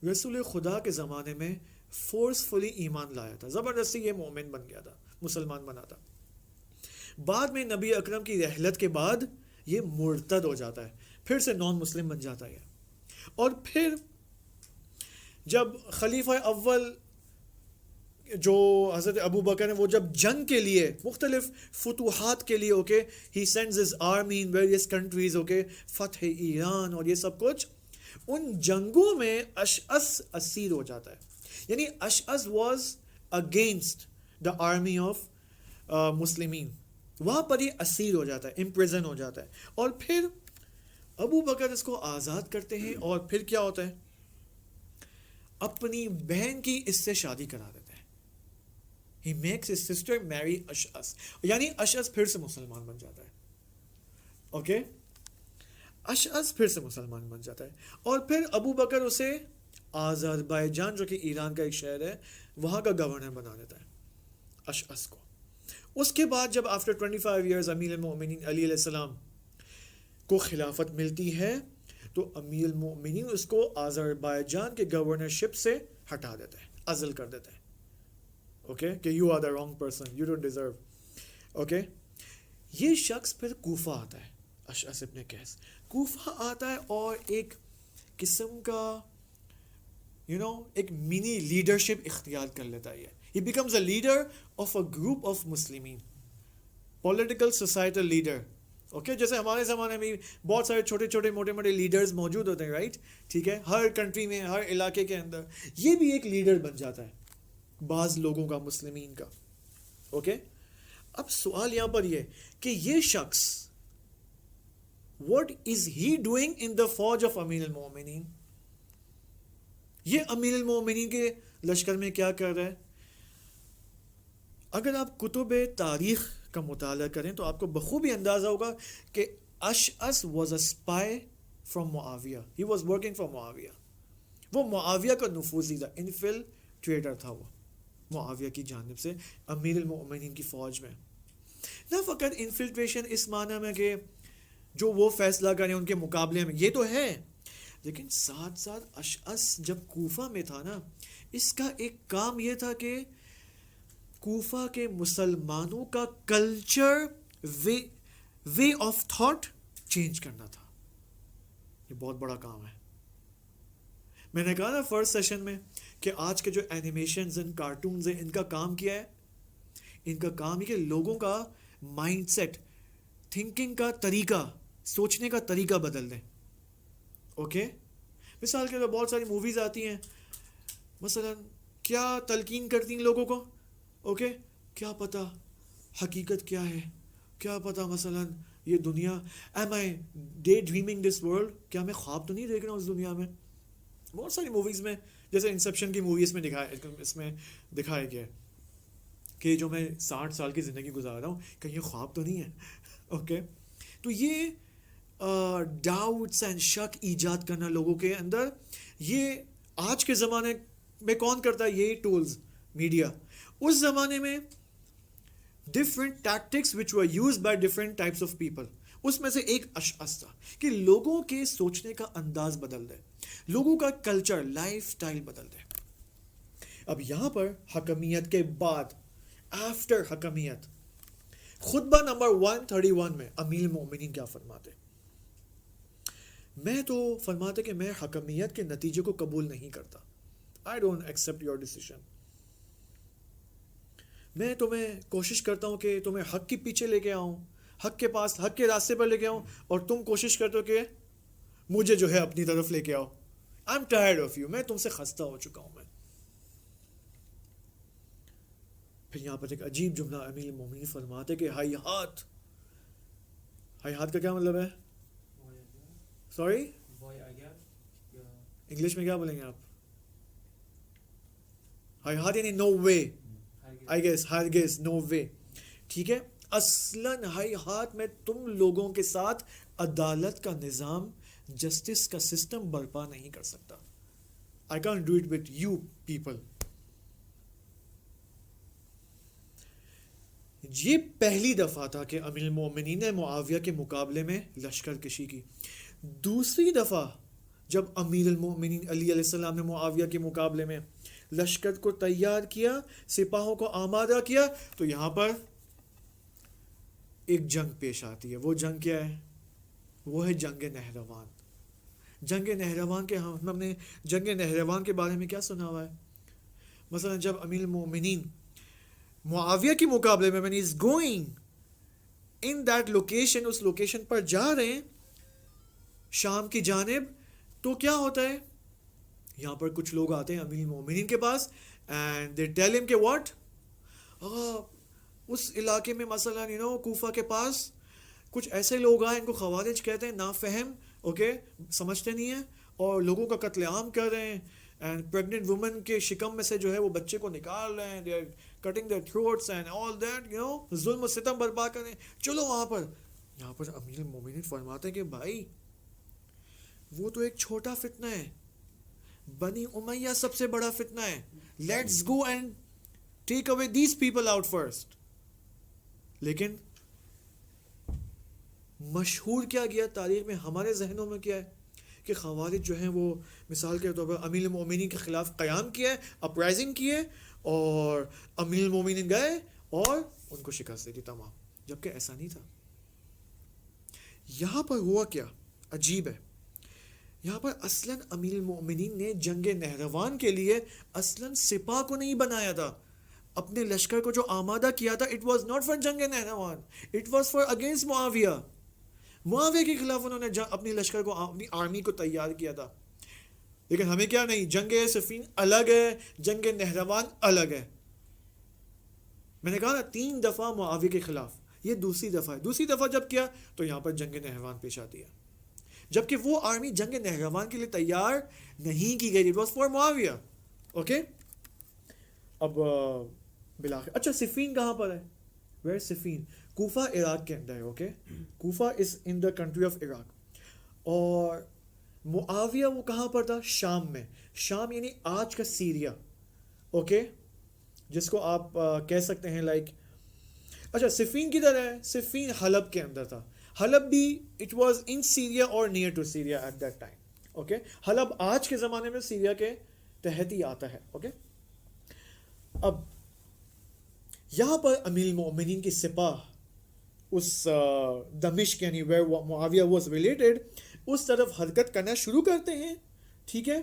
رسول خدا کے زمانے میں فورسفلی ایمان لایا تھا, زبردستی یہ مومن بن گیا تھا, مسلمان بنا تھا. بعد میں نبی اکرم کی رحلت کے بعد یہ مرتد ہو جاتا ہے, پھر سے نان مسلم بن جاتا ہے. اور پھر جب خلیفہ اول جو حضرت ابو بکر ہیں, وہ جب جنگ کے لیے مختلف فتوحات کے لیے, okay, he sends his army in various countries, okay, فتح ایران اور یہ سب کچھ, ان جنگوں میں اشعث اسیر ہو جاتا ہے. یعنی Ashath was against the army of مسلمین, وہاں پر یہ اسیر ہو جاتا ہے, امپریزن ہو جاتا ہے. اور پھر ابو بکر اس کو آزاد کرتے ہیں, اور پھر کیا ہوتا ہے, اپنی بہن کی اس سے شادی کرا دیتے ہیں. He makes his sister marry اشعث, یعنی اشعث پھر سے مسلمان بن جاتا ہے, اوکے, اشعث پھر سے مسلمان بن جاتا ہے. اور پھر ابو بکر اسے آذربائیجان, جو کہ ایران کا ایک شہر ہے, وہاں کا گورنر بنا دیتا ہے اشعث کو. اس کے بعد جب آفٹر 25 ایئرز امیر المؤمنین علی علیہ السلام کو خلافت ملتی ہے, تو امیر المؤمنین اس کو آذربائیجان کے گورنرشپ سے ہٹا دیتا ہے, عزل کر دیتا ہے, اوکے, کہ you are the wrong person, you don't deserve, okay. یہ شخص پھر کوفہ آتا ہے, اشعث ابن قیس کوفہ آتا ہے, اور ایک قسم کا ایک منی لیڈرشپ اختیار کر لیتا ہے. He becomes a leader of a group of مسلمین, political societal leader, اوکے. جیسے ہمارے زمانے میں بہت سارے چھوٹے چھوٹے موٹے موٹے لیڈرز موجود ہوتے ہیں, رائٹ, ٹھیک ہے, ہر کنٹری میں, ہر علاقے کے اندر. یہ بھی ایک لیڈر بن جاتا ہے بعض لوگوں کا, مسلمین کا, اوکے. اب سوال یہاں پر یہ کہ یہ شخص what is he doing in the فوج of امیر المومنین, یہ امیر المومنین کے لشکر میں کیا کر رہا ہے؟ اگر آپ کتب تاریخ کا مطالعہ کریں تو آپ کو بخوبی اندازہ ہوگا کہ اشعث was a spy from Muawiya, he was working for معاویہ. وہ معاویہ کا نفوذی تھا, انفلٹریٹر تھا وہ معاویہ کی جانب سے امیر المؤمنین کی فوج میں. نہ فقط انفلٹریشن اس معنی میں کہ جو وہ فیصلہ کریں ان کے مقابلے میں, یہ تو ہے, لیکن ساتھ ساتھ اشعث جب کوفہ میں تھا نا, اس کا ایک کام یہ تھا کہ کوفہ کے مسلمانوں کا culture, way of thought change کرنا تھا. یہ بہت بڑا کام ہے. میں نے کہا نا فرسٹ سیشن میں کہ آج کے جو اینیمیشنز ہیں, کارٹونز ہیں, ان کا کام کیا ہے؟ ان کا کام یہ کہ لوگوں کا مائنڈ سیٹ, تھنکنگ کا طریقہ, سوچنے کا طریقہ بدل دیں, اوکے. مثال کے طور پر بہت ساری موویز آتی ہیں, مثلا کیا تلقین کرتی ہیں لوگوں کو, اوکے, کیا پتہ حقیقت کیا ہے, کیا پتہ مثلا یہ دنیا, am I daydreaming this world, کیا میں خواب تو نہیں دیکھ رہا ہوں اس دنیا میں. بہت ساری موویز میں, جیسے انسیپشن کی موویز میں اس میں دکھایا گیا ہے کہ جو میں 60 سال کی زندگی گزار رہا ہوں, کہیں یہ خواب تو نہیں ہے, اوکے. تو یہ ڈاؤٹس اینڈ شک ایجاد کرنا لوگوں کے اندر, یہ آج کے زمانے میں کون کرتا ہے؟ یہی ٹولز، میڈیا. اس زمانے میں different tactics which were used by different types of people. اس میں سے ایک اشخاص تھا کہ لوگوں کے سوچنے کا انداز بدل دے، لوگوں کا کلچر، لائف سٹائل بدل دے. اب یہاں پر حکمیت کے بعد، آفٹر حکمیت، خطبہ نمبر 131 میں امیر المومنین کیا فرماتے؟ میں تو فرماتے کہ میں حکمیت کے نتیجے کو قبول نہیں کرتا. I don't accept your decision. میں تمہیں کوشش کرتا ہوں کہ تمہیں حق کے پیچھے لے کے آؤں، حق کے پاس، حق کے راستے پر لے کے آؤں، اور تم کوشش کرتے ہو کہ مجھے جو ہے اپنی طرف لے کے آؤ. I'm tired of you. میں تم سے خستہ ہو چکا ہوں. میں پھر یہاں پر ایک عجیب جملہ امیر المومنین فرماتے کہ ہائی ہاتھ. ہائی ہاتھ کا کیا مطلب ہے؟ سوری، انگلش میں کیا بولیں گے آپ؟ ہائی ہاتھ یعنی نو وے، آئی گیس ہرگز، نو وے. ٹھیک ہے، اصلاً ہائی ہاتھ میں تم لوگوں کے ساتھ عدالت کا نظام، جسٹس کا سسٹم برپا نہیں کر سکتا. I can't do it with you people. یہ پہلی دفعہ تھا کہ امیر المومنین نے معاویہ کے مقابلے میں لشکر کشی کی. دوسری دفعہ جب امیر المومنین علی علیہ السلام نے معاویہ کے مقابلے میں لشکر کو تیار کیا، سپاہوں کو آمادہ کیا، تو یہاں پر ایک جنگ پیش آتی ہے. وہ جنگ کیا ہے؟ وہ ہے جنگ نہروان. جنگ نہروان کے ہم نے جنگ نہروان کے بارے میں کیا سنا ہوا ہے؟ مثلا جب امیر المومنین معاویہ کے مقابلے میں when he is going in that location، اس لوکیشن پر جا رہے ہیں شام کی جانب، تو کیا ہوتا ہے؟ یہاں پر کچھ لوگ آتے ہیں امیر المومنین کے پاس and they tell him کہ what، اس علاقے میں مثلا کوفہ کے پاس کچھ ایسے لوگ آئے، ان کو خوارج کہتے ہیں، نافہم، اوکے، سمجھتے نہیں ہیں، اور لوگوں کا قتل عام کر رہے ہیں، اینڈ پریگننٹ وومن کے شکم میں سے جو ہے وہ بچے کو نکال رہے ہیں، they are cutting their throats and all that, ظلم و ستم برپا کر رہے ہیں. چلو وہاں پر، یہاں پر امیر المومنین فرماتے ہیں کہ بھائی وہ تو ایک چھوٹا فتنہ ہے، بنی امیہ سب سے بڑا فتنہ ہے، let's go and take away these people out first. لیکن مشہور کیا گیا تاریخ میں، ہمارے ذہنوں میں کیا ہے کہ خوارج جو ہیں وہ مثال کے طور پر امیر المومنین کے خلاف قیام کیا ہے، اپرائزنگ کی ہے، اور امیر المومنین گئے اور ان کو شکست دے دی تمام، جبکہ ایسا نہیں تھا. یہاں پر ہوا کیا عجیب ہے، یہاں پر اصلاً امیر المومنین نے جنگ نہروان کے لیے اصلاً سپاہ کو نہیں بنایا تھا. اپنے لشکر کو جو آمادہ کیا تھا، اٹ واز ناٹ فار جنگ Nahrawan, it was for against Muawiya. Muawiya کے خلاف انہوں نے اپنی لشکر کو، اپنی آرمی کو تیار کیا تھا. لیکن ہمیں کیا نہیں، جنگ صفین الگ ہے، جنگ نہروان الگ ہے. میں نے کہا نا 3 دفعہ معاویہ کے خلاف، یہ دوسری دفعہ ہے. دوسری دفعہ جب کیا تو یہاں پر جنگ نہروان پیش آتی ہے، جبکہ وہ آرمی جنگ نہروان کے لیے تیار نہیں کی گئی، it was for Muawiya. Okay, اب بالآخر اچھا صفین کہاں پر ہے؟ ویئر صفین؟ کوفہ عراق کے اندر ہے. Okay, Kufa is in the country of Iraq. اور معاویہ وہ کہاں پر تھا؟ شام میں. شام یعنی آج کا سیریا، اوکے، جس کو آپ کہہ سکتے ہیں لائک، اچھا صفین کدھر ہے؟ صفین حلب کے اندر تھا. حلب بھی اٹ واز ان سیریا اور near to Syria at that time. Okay, حلب آج کے زمانے میں سیریا کے تحت ہی آتا ہے. اوکے، اب یہاں پر امیر المومنین کی سپاہ اس دمشق یعنی ویر معاویہ واز ریلیٹڈ، اس طرف حرکت کرنا شروع کرتے ہیں. ٹھیک ہے،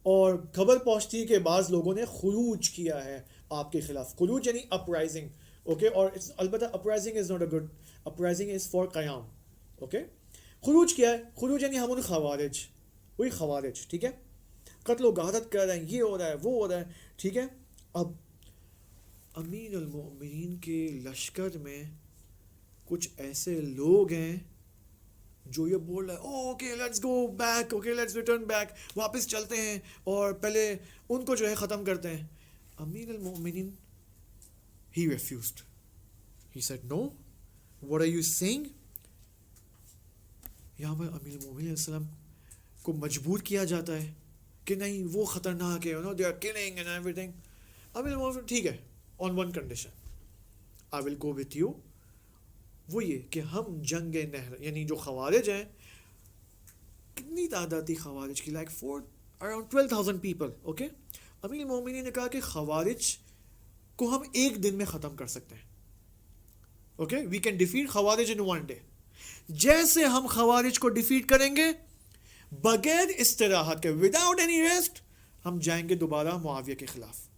اور خبر پہنچتی ہے کہ بعض لوگوں نے خروج کیا ہے آپ کے خلاف. خروج یعنی اپرائزنگ. اوکے، اور البتہ uprising is not a good, uprising is for قیام. اوکے، خروج کیا ہے؟ خروج یعنی ہم ان خوارج، وہی خوارج. ٹھیک ہے، قتل و غارت کر رہے ہیں، یہ ہو رہا ہے، وہ ہو رہا ہے. ٹھیک ہے، اب امیر المومنین کے لشکر میں کچھ ایسے لوگ ہیں جو یہ بول رہے ہیں okay let's go back, okay let's return back, واپس چلتے ہیں اور پہلے ان کو جو ہے ختم کرتے ہیں. امیر المومنین he refused. He said no, what are you saying؟ یہاں پر امیر المومنین علیہ السلام کو مجبور کیا جاتا ہے کہ نہیں وہ خطرناک ہے, they are killing and everything. امیر المومنین ٹھیک ہے, on one condition, I will go with you. وہ یہ کہ ہم جنگ نہر, یعنی جو خوارج ہیں, کتنی تعداد تھی خوارج کی, like around 12,000 people, okay. امیر المومنین نے کہا کہ خوارج کو ہم ایک دن میں ختم کر سکتے ہیں, okay, we can defeat خوارج in one day. جیسے ہم خوارج کو ڈیفیٹ کریں گے بغیر استراحت کے, وداؤٹ اینی ریسٹ, ہم جائیں گے دوبارہ معاویہ کے خلاف.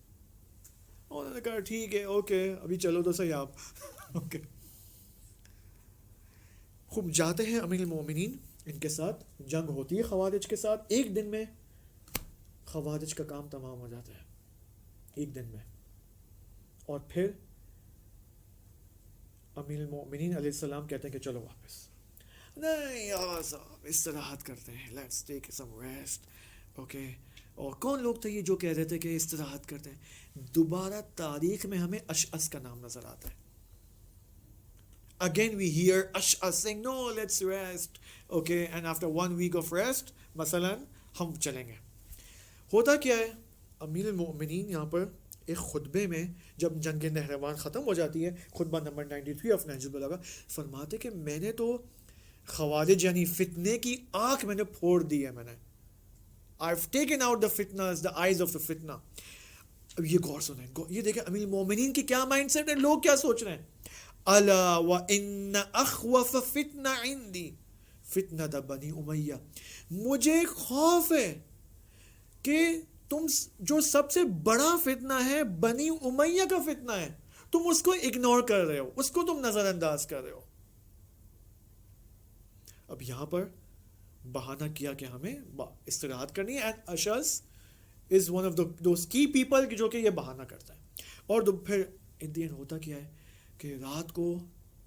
انہوں نے کہا ٹھیک ہے, اوکے, ابھی چلو تو صحیح آپ. اوکے, خوب جاتے ہیں امیر المومنین, ان کے ساتھ جنگ ہوتی ہے خوارج کے ساتھ, ایک دن میں خوارج کا کام تمام ہو جاتا ہے, ایک دن میں. اور پھر امیر المومنین علیہ السلام کہتے ہیں کہ چلو واپس. نہیں یار صاحب, استراحت کرتے ہیں, let's take some rest, okay. اور کون لوگ تھے یہ جو کہہ رہے تھے کہ استراحت کرتے ہیں؟ دوبارہ تاریخ میں ہمیں اشعث کا نام نظر آتا ہے. Again we hear Ash'as saying no, let's rest, okay, and after 1 week of rest مثلا ہم چلیں گے. ہوتا کیا ہے, امیر المؤمنین یہاں پر ایک خطبے میں جب جنگ نہروان ختم ہو جاتی ہے, خطبہ نمبر 93 آف نہج البلاغہ, فرماتے کہ میں نے تو خوارج یعنی فتنے کی آنکھ میں نے پھوڑ دی ہے, میں نے I've taken out the fitnas, the eyes of the fitna. اب یہ غور سنیں, یہ دیکھیں امیر المومنین کی کیا مائنڈ سیٹ ہے, لوگ کیا سوچ رہے ہیں. الا وان اخوف فتنہ عندی فتنہ بنی امیہ, مجھے خوف ہے کہ تم جو سب سے بڑا فتنہ ہے بنی امیہ کا فتنہ ہے, تم اس کو اگنور کر رہے ہو, اس کو تم نظر انداز کر رہے ہو. اب یہاں پر بہانہ کیا کہ ہمیں استراحت کرنی ہے, and Ashath is one of those کی پیپل جو کہ یہ بہانہ کرتا ہے. اور پھر ان دی اینڈ ہوتا کیا ہے کہ رات کو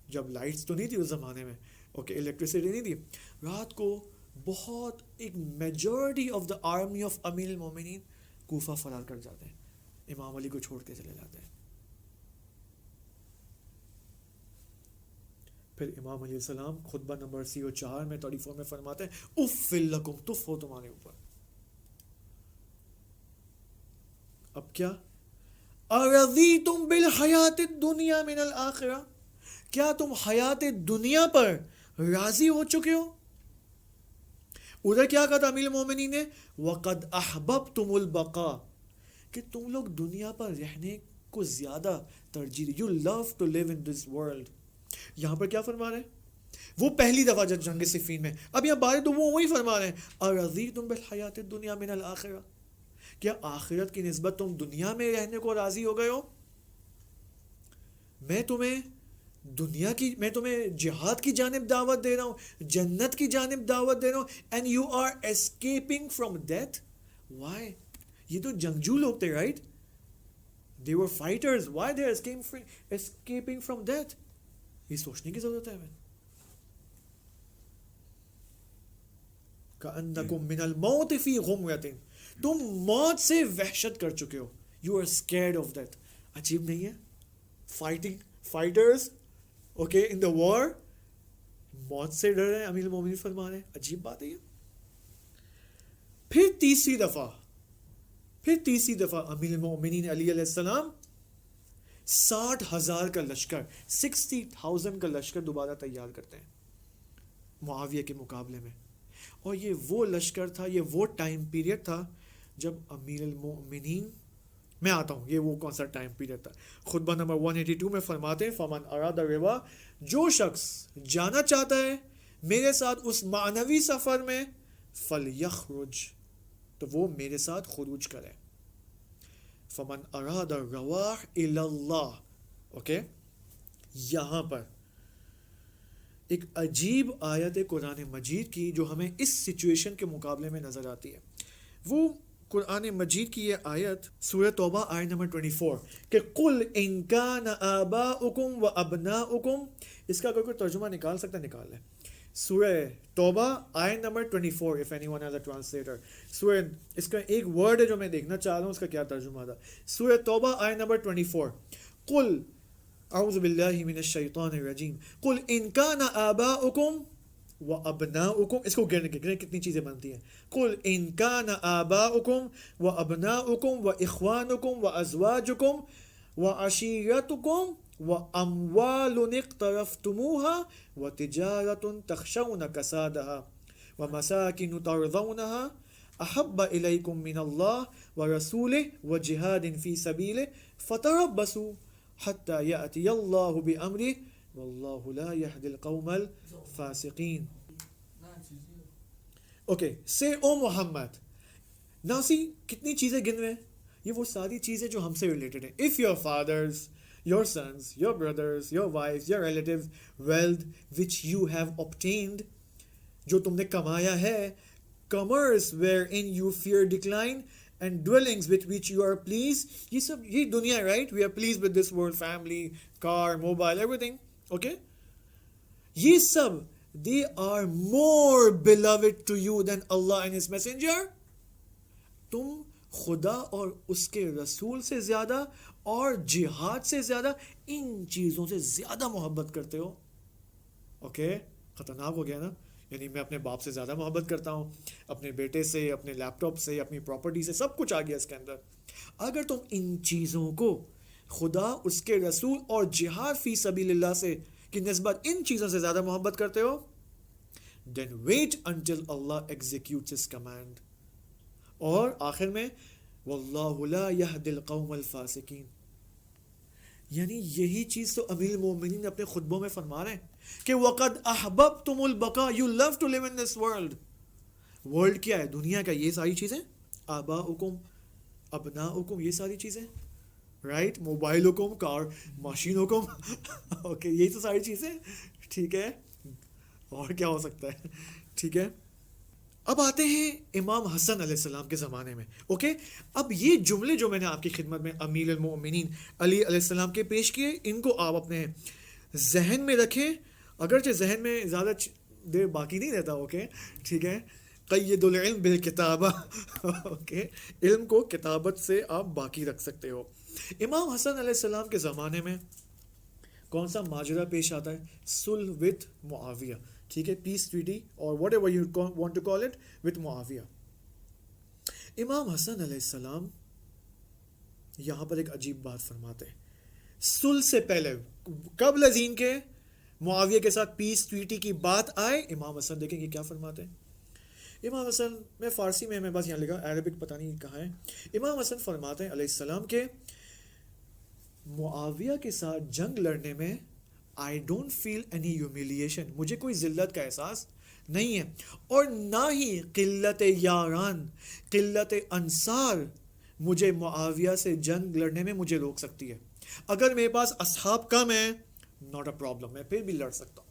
جب لائٹس تو نہیں تھی اس زمانے میں, اوکے, الیکٹریسٹی نہیں تھی, رات کو بہت ایک majority of the army of امیر المومنین کوفہ فرار کر جاتے ہیں, امام علی کو چھوڑ کے چلے جاتے ہیں. پھر امام علیہ السلام خطبہ نمبر 4 میں 34 میں فرماتے ہیں اف لکم, تف ہو تمہارے اوپر. اب کیا, ارضیتم بالحیات الدنیا من الآخرہ, کیا تم حیات دنیا پر راضی ہو چکے ہو؟ ادھر کیا کہا تھا امیر المومنین نے, وقد احببتم البقاء, کہ تم لوگ دنیا پر رہنے کو زیادہ ترجیح دی, you love to live in this world. یہاں پر کیا فرما رہے ہیں, وہ پہلی دفعہ جب جنگ صفین میں, اب یہاں بارے تو وہ وہی فرما رہے ہیں, ارضیتم بالحیات الدنیا من الآخرہ, کیا آخرت کی نسبت تم دنیا میں رہنے کو راضی ہو گئے ہو؟ میں تمہیں جہاد کی جانب دعوت دے رہا ہوں, جنت کی جانب دعوت دے رہا ہوں, and you are escaping from death. Why? یہ تو جنگجو لوگ تھے, right, they were fighters, why they are escaping from death? یہ سوچنے کی ضرورت ہے ہمیں. کأنکم من الموت فی غمرۃ, تم موت سے وحشت کر چکے ہو, you are scared of that. عجیب نہیں ہے, فائٹرز اوکے ان دا وار موت سے ڈر رہے ہیں, امیر المومنین فرما رہے ہیں, عجیب بات ہے یہ. پھر تیسری دفعہ امیر المومنین علی علیہ السلام 60,000 کا لشکر, 60,000 کا لشکر دوبارہ تیار کرتے ہیں معاویہ کے مقابلے میں. اور یہ وہ لشکر تھا, یہ وہ ٹائم پیریڈ تھا جب امیر المؤمنین, میں آتا ہوں یہ وہ کون سا ٹائم پیریڈ تھا. خطبہ نمبر 182 میں فرماتے ہیں فمن اراد الروا, جو شخص جانا چاہتا ہے میرے ساتھ اس معنوی سفر میں, فلیخرج, تو وہ میرے ساتھ خروج کرے. فمن اراد الرواح الی اللہ, اوکے, یہاں پر ایک عجیب آیت قرآن مجید کی جو ہمیں اس سچویشن کے مقابلے میں نظر آتی ہے. وہ قرآن مجید کی یہ آیت سورہ توبہ آیت نمبر 24 کہ قل ان کان آباؤکم و ابناؤکم, اس کا اگر کوئی ترجمہ نکال سکتا ہے نکال لیں. سورہ توبہ آیت number 24, if anyone has a translator. سورہ, اس کا ایک ورڈ ہے جو میں دیکھنا چاہ رہا ہوں اس کا کیا ترجمہ تھا. سورہ توبہ آیت نمبر 24, قل اعوذ باللہ من الشیطان الرجیم, قل ان کان آباؤکم وَأَبْنَاؤُكُمْ, اس کو گرنے کتنی چیزیں بنتی ہیں. قُلْ إِنْ كَانَ آبَاؤُكُمْ وَأَبْنَاؤُكُمْ وَإِخْوَانُكُمْ وَأَزْوَاجُكُمْ وَعَشِيرَتُكُمْ وَأَمْوَالٌ اقْتَرَفْتُمُوهَا وَتِجَارَةٌ تَخْشَوْنَ كَسَادَهَا وَمَسَاكِنُ تَرْضَوْنَهَا أَحَبَّ إِلَيْكُمْ مِنَ اللَّهِ وَرَسُولِهِ وَجِهَادٍ فِي سَبِيلِهِ فَتَرَبَّصُوا حَتَّى يَأْتِيَ اللَّهُ بِأَمْرِهِ وَاللَّهُ لَا يَهْدِي الْقَوْمَ الْفَاسِقِينَ. Okay, say O Muhammad. Now see, کتنی چیزیں گن رہے ہیں. یہ وہ ساری چیزیں جو ہم سے ریلیٹڈ ہیں. If your fathers, your sons, your brothers, your wives, your relatives, wealth which you have obtained, جو تم نے کمایا ہے, commerce wherein you fear decline, and dwellings with which you are pleased. یہ سب, یہ دنیا ہے, right? We are pleased with this world, family, car, mobile, everything. Okay? یہ سب, they are more beloved to you than Allah and His Messenger. تم خدا اور اس کے رسول سے زیادہ اور جہاد سے زیادہ ان چیزوں سے زیادہ محبت کرتے ہو. اوکے, خطرناک ہو گیا نا. یعنی میں اپنے باپ سے زیادہ محبت کرتا ہوں, اپنے بیٹے سے, اپنے لیپ ٹاپ سے, اپنی پراپرٹی سے, سب کچھ آ گیا اس کے اندر. اگر تم ان چیزوں کو خدا, اس کے رسول اور جہاد فی سبیل اللہ سے کی نسبت ان چیزوں سے زیادہ محبت کرتے ہو, then wait until Allah executes His command. اور آخر میں واللہ لا يهدي القوم الفاسقین. یعنی یہی چیز تو امیر المومنین اپنے خطبوں میں فرما رہے ہیں کہ وَقَدْ أَحْبَبْتُمُ الْبَقَاءَ, you love to live in this world. World کیا ہے؟ دنیا کا, یہ ساری چیزیں, آباؤکم, ابناؤکم, یہ ساری چیزیں, رائٹ, موبائلکم, کار, ماشینکم, اوکے, یہی تو ساری چیزیں, ٹھیک ہے, اور کیا ہو سکتا ہے, ٹھیک ہے. اب آتے ہیں امام حسن علیہ السلام کے زمانے میں. اوکے, اب یہ جملے جو میں نے آپ کی خدمت میں امیر المؤمنین علی علیہ السلام کے پیش کیے, ان کو آپ اپنے ذہن میں رکھیں, اگرچہ ذہن میں زیادہ دیر باقی نہیں رہتا. اوکے, ٹھیک ہے. قید العلم بالکتابہ, اوکے, علم کو کتابت سے آپ باقی رکھ سکتے ہو. امام حسن علیہ السلام کے زمانے میں کون سا ماجرا پیش آتا ہے؟ صلح وتھ معاویہ, ٹھیک ہے, پیس ٹریٹی اور whatever you want to call it with Muawiya. امام حسن علیہ السلام یہاں پر ایک عجیب بات فرماتے ہیں. صلح سے پہلے, قبل ازین کے معاویہ کے ساتھ پیس ٹریٹی کی بات آئے, امام حسن دیکھیں یہ کیا فرماتے ہیں. امام حسن, میں فارسی میں بس یہاں لکھا, عربک پتہ نہیں کہاں ہے. امام حسن فرماتے ہیں علیہ السلام کے معاویہ کے ساتھ جنگ لڑنے میں I don't feel any humiliation, مجھے کوئی ذلت کا احساس نہیں ہے, اور نہ ہی قلت یاران, قلت انصار مجھے معاویہ سے جنگ لڑنے میں مجھے روک سکتی ہے. اگر میرے پاس اصحاب کم ہیں, not a problem, میں پھر بھی لڑ سکتا ہوں.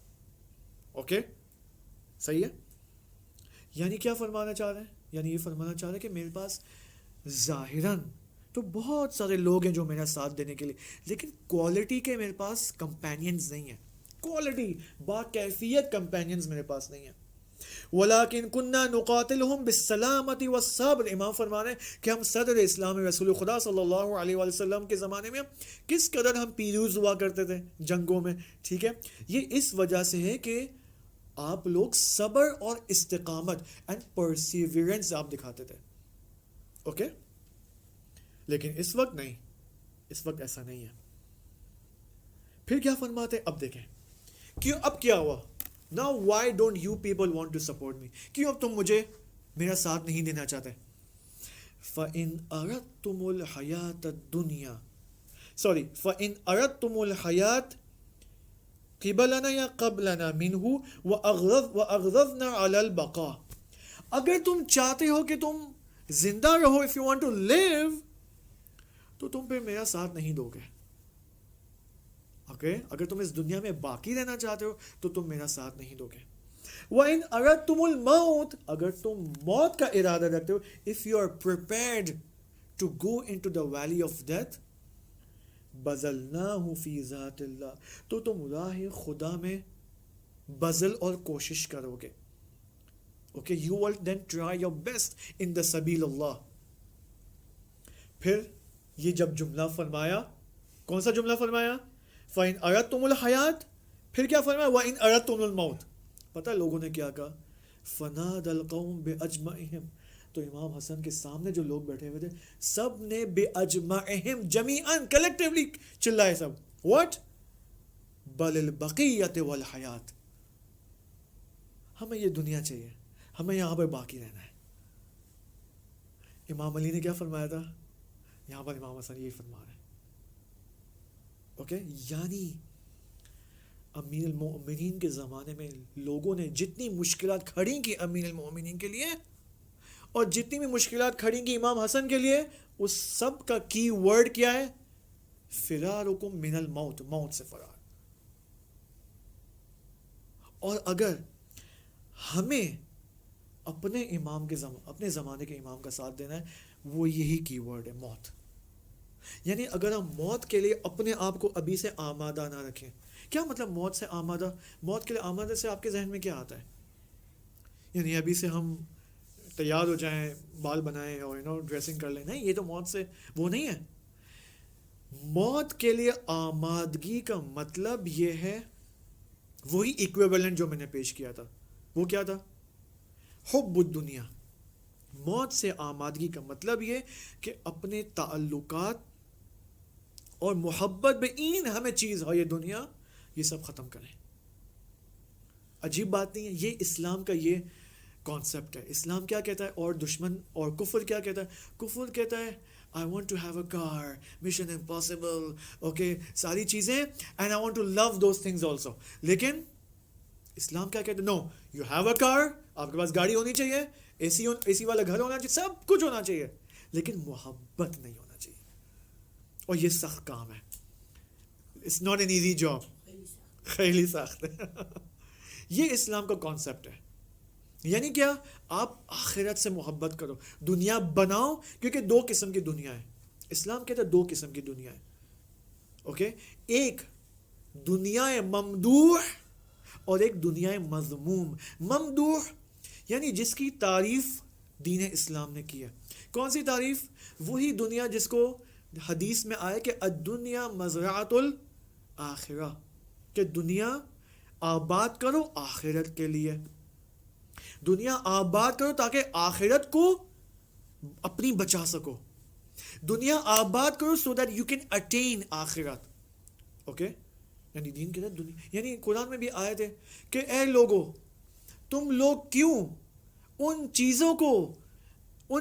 اوکے, صحیح ہے. یعنی کیا فرمانا چاہ رہے ہیں؟ یعنی یہ فرمانا چاہ رہے ہیں کہ میرے پاس ظاہراً تو بہت سارے لوگ ہیں جو میرا ساتھ دینے کے لیے, لیکن کوالٹی کے میرے پاس کمپینینز نہیں ہیں. کوالٹی, با کیفیت کمپینینز میرے پاس نہیں ہیں. وَلَكِنْ كُنَّا نُقَاتِلُهُمْ بِالسَّلَامَةِ وَالصَّبْرِ. امام فرما رہے ہیں کہ ہم صدر اسلام رسول خدا صلی اللہ علیہ وآلہ وسلم کے زمانے میں کس قدر ہم پیروز ہوا کرتے تھے جنگوں میں, ٹھیک ہے. یہ اس وجہ سے ہے کہ آپ لوگ صبر اور استقامت اینڈ پرسیورنس آپ دکھاتے تھے. اوکے, لیکن اس وقت نہیں, اس وقت ایسا نہیں ہے. پھر کیا فرماتے ہیں, اب دیکھیں کیوں, اب کیا ہوا. Now why don't you people want to support me, کیوں اب تم مجھے میرا ساتھ نہیں دینا چاہتے. فَإِنْ أَرَدْتُمُ الْحَيَاةَ الدُّنْيَا, sorry, فَإِنْ أَرَدْتُمُ الْحَيَاةَ قِبَلَنَا یا قَبْلَنَا مِنْهُ وَأَغْضَضْنَا عَلَى الْبَقَاءِ. اگر تم چاہتے ہو کہ تم زندہ رہو, if you want to live, تو تم پھر میرا ساتھ نہیں دو گے. اوکے, اگر تم اس دنیا میں باقی رہنا چاہتے ہو تو تم میرا ساتھ نہیں دو گے. وَإِنْ أَرَدْتُمُ الْمَوْتِ, اگر تم موت کا ارادہ رکھتے ہو, if you are prepared to go into the valley of death, بَذَلْنَاهُ فِي ذَاتِ اللَّهِ, تو تم راہ خدا میں بذل اور کوشش کرو گے. Okay, you will then try your best in the سبیل اللہ. پھر یہ جب جملہ فرمایا, کون سا جملہ فرمایا؟ فَإِنْ أَرَدْتُمُ الْحَيَاةَ, پھر کیا فرمایا؟ وَإِنْ أَرَدْتُمُ الْمَوْتِ. پتہ لوگوں نے کیا کہا؟ فنادى القوم باجمعهم، تو امام حسن کے سامنے جو لوگ بیٹھے ہوئے تھے سب نے باجمعهم جمیعا کلیکٹیولی چلائے سب، واٹ؟ بل البقیۃ والحیات، ہمیں یہ دنیا چاہیے، ہمیں یہاں پہ باقی رہنا ہے۔ امام علی نے کیا فرمایا تھا؟ یہاں پر امام حسن یہی فرما رہے ہیں، اوکے؟ یعنی امیر المؤمنین کے زمانے میں لوگوں نے جتنی مشکلات کھڑی کی امیر المؤمنین کے لیے، اور جتنی بھی مشکلات کھڑی کی امام حسن کے لیے، اس سب کا کی ورڈ کیا ہے؟ فرارکم من الموت، موت سے فرار۔ اور اگر ہمیں اپنے امام کے اپنے زمانے کے امام کا ساتھ دینا ہے، وہ یہی کی ورڈ ہے، موت۔ یعنی اگر ہم موت کے لیے اپنے آپ کو ابھی سے آمادہ نہ رکھیں، کیا مطلب موت سے آمادہ؟ موت کے لیے آمادہ سے آپ کے ذہن میں کیا آتا ہے؟ یعنی ابھی سے ہم تیار ہو جائیں، بال بنائیں اور ڈریسنگ کر لیں؟ نہیں، یہ تو موت سے وہ نہیں ہے۔ موت کے لیے آمادگی کا مطلب یہ ہے وہی ایکویولنٹ جو میں نے پیش کیا تھا، وہ کیا تھا؟ حب الدنیا۔ موت سے آمادگی کا مطلب یہ کہ اپنے تعلقات اور محبت میں این ہمیں چیز ہے یہ دنیا، یہ سب ختم کریں۔ عجیب بات نہیں ہے، یہ اسلام کا یہ کانسیپٹ ہے۔ اسلام کیا کہتا ہے؟ اور دشمن اور کفر کیا کہتا ہے؟ کفر کہتا ہے I want to have a car, mission impossible, okay, ساری چیزیں and I want to love those things also۔ لیکن اسلام کیا کہتا ہے؟ No, you have a car، آپ کے پاس گاڑی ہونی چاہیے، اے سی والا گھر ہونا چاہیے، سب کچھ ہونا چاہیے، لیکن محبت نہیں ہونا چاہیے۔ اور یہ سخت کام ہے، it's not an easy job، خیلی سخت ہے۔ یہ اسلام کا کانسیپٹ ہے۔ یعنی کیا؟ آپ آخرت سے محبت کرو، دنیا بناؤ، کیونکہ دو قسم کی دنیا ہے۔ اسلام کہتا ہے دو قسم کی دنیا ہے، اوکے؟ ایک دنیا ممدوح اور ایک دنیا مذموم۔ ممدوح یعنی جس کی تعریف دین اسلام نے کی ہے۔ کون سی تعریف؟ وہی دنیا جس کو حدیث میں آیا کہ الدنیا مزرعۃ الآخرہ، کہ دنیا آباد کرو آخرت کے لیے، دنیا آباد کرو تاکہ آخرت کو اپنی بچا سکو، دنیا آباد کرو so that you can attain آخرت، اوکے؟ یعنی دین کے دنیا، یعنی قرآن میں بھی آئے تھے کہ اے لوگو، تم لوگ کیوں ان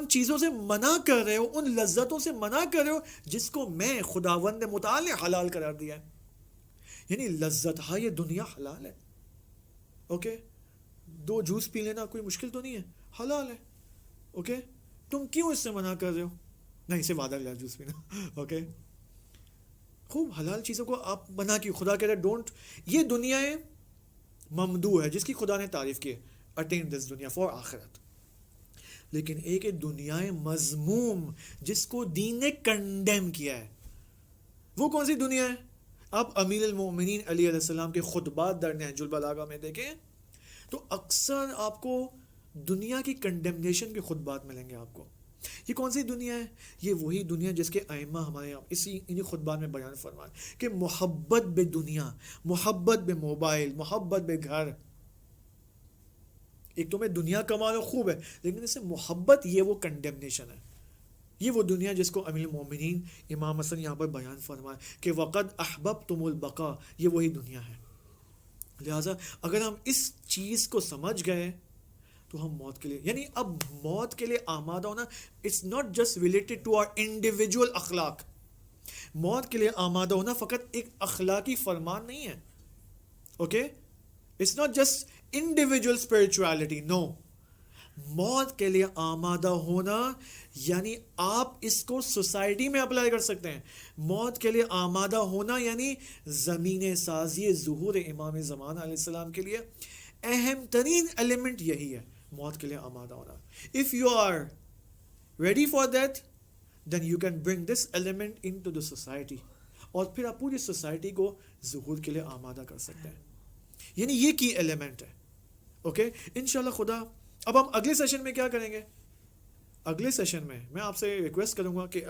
چیزوں سے منع کر رہے ہو، ان لذتوں سے منع کر رہے ہو جس کو میں خداوند متعال نے حلال قرار دیا ہے۔ یعنی لذت ہاں یہ دنیا حلال ہے، اوکے؟ 2 جوس پی لینا کوئی مشکل تو نہیں ہے، حلال ہے، اوکے؟ تم کیوں اس سے منع کر رہے ہو؟ نہیں، اسے وعدہ لیا جوس پینا، اوکے؟ خوب حلال چیزوں کو آپ بنا کی خدا کہتا ہے ڈونٹ۔ یہ دنیا ممدوح ہے جس کی خدا نے تعریف کی ہے، اٹین دس دنیا فار آخرت۔ لیکن ایک دنیا مذموم جس کو دین نے کنڈیم کیا ہے، وہ کون سی دنیا ہے؟ آپ امیر المؤمنین علی علیہ السلام کے خطبات در نہج البلاغہ میں دیکھیں تو اکثر آپ کو دنیا کی کنڈیمنیشن کے خطبات ملیں گے آپ کو۔ یہ کون سی دنیا ہے؟ یہ وہی دنیا جس کے ائمہ ہمارے یہاں انہی خطبات میں بیان فرمائے کہ محبت بے دنیا، محبت بے موبائل، محبت بے گھر۔ ایک تو میں دنیا کما لو خوب ہے، لیکن اس سے محبت، یہ وہ کنڈیمنیشن ہے۔ یہ وہ دنیا جس کو امیر المومنین امام حسن یہاں پر بیان فرمائے کہ وقد احببتم البقاء، یہ وہی دنیا ہے۔ لہٰذا اگر ہم اس چیز کو سمجھ گئے تو ہم موت کے لیے، یعنی اب موت کے لیے آمادہ ہونا، it's not just related to our individual اخلاق۔ موت کے لیے آمادہ ہونا فقط ایک اخلاقی فرمان نہیں ہے، okay? It's not just individual spirituality, no. موت کے لیے آمادہ ہونا یعنی آپ اس کو سوسائٹی میں اپلائی کر سکتے ہیں۔ موت کے لیے آمادہ ہونا یعنی زمین سازی ظہور امام زمانہ علیہ السلام کے لیے اہم ترین ایلیمنٹ یہی ہے، موت کے لیے آمادہ ہونا۔ if you are ready for that then you can bring this element into the society، اور پھر آپ پوری سوسائٹی کو ظہور کے لیے آمادہ کر سکتے ہیں۔ یعنی یہ کی ایلیمنٹ ہے، اوکے؟ انشاءاللہ خدا اب ہم اگلے سیشن میں کیا کریں گے؟ اگلے سیشن میں میں آپ سے ریکویسٹ کروں گا کہ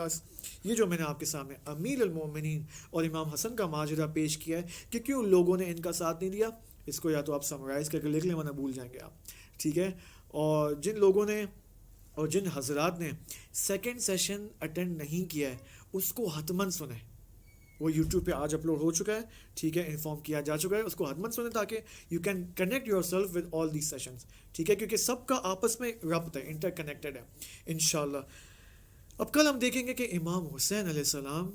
یہ جو میں نے آپ کے سامنے امیر المومنین اور امام حسن کا ماجرہ پیش کیا ہے کہ کیوں لوگوں نے ان کا ساتھ نہیں دیا، اس کو یا تو آپ سمرائز کر کے لکھ لیں ورنہ بھول جائیں گے آپ، ٹھیک ہے. اور جن لوگوں نے اور جن حضرات نے سیکنڈ سیشن اٹینڈ نہیں کیا ہے اس کو حتماً سنیں. وہ یوٹیوب پہ آج اپلوڈ ہو چکا ہے، ٹھیک ہے، انفارم کیا جا چکا ہے. اس کو حتماً سنیں تاکہ you can connect your self with all these sessions, ٹھیک ہے، کیونکہ سب کا آپس میں ربط ہے، انٹر کنیکٹڈ ہے انشاءاللہ. اب کل ہم دیکھیں گے کہ امام حسین علیہ السلام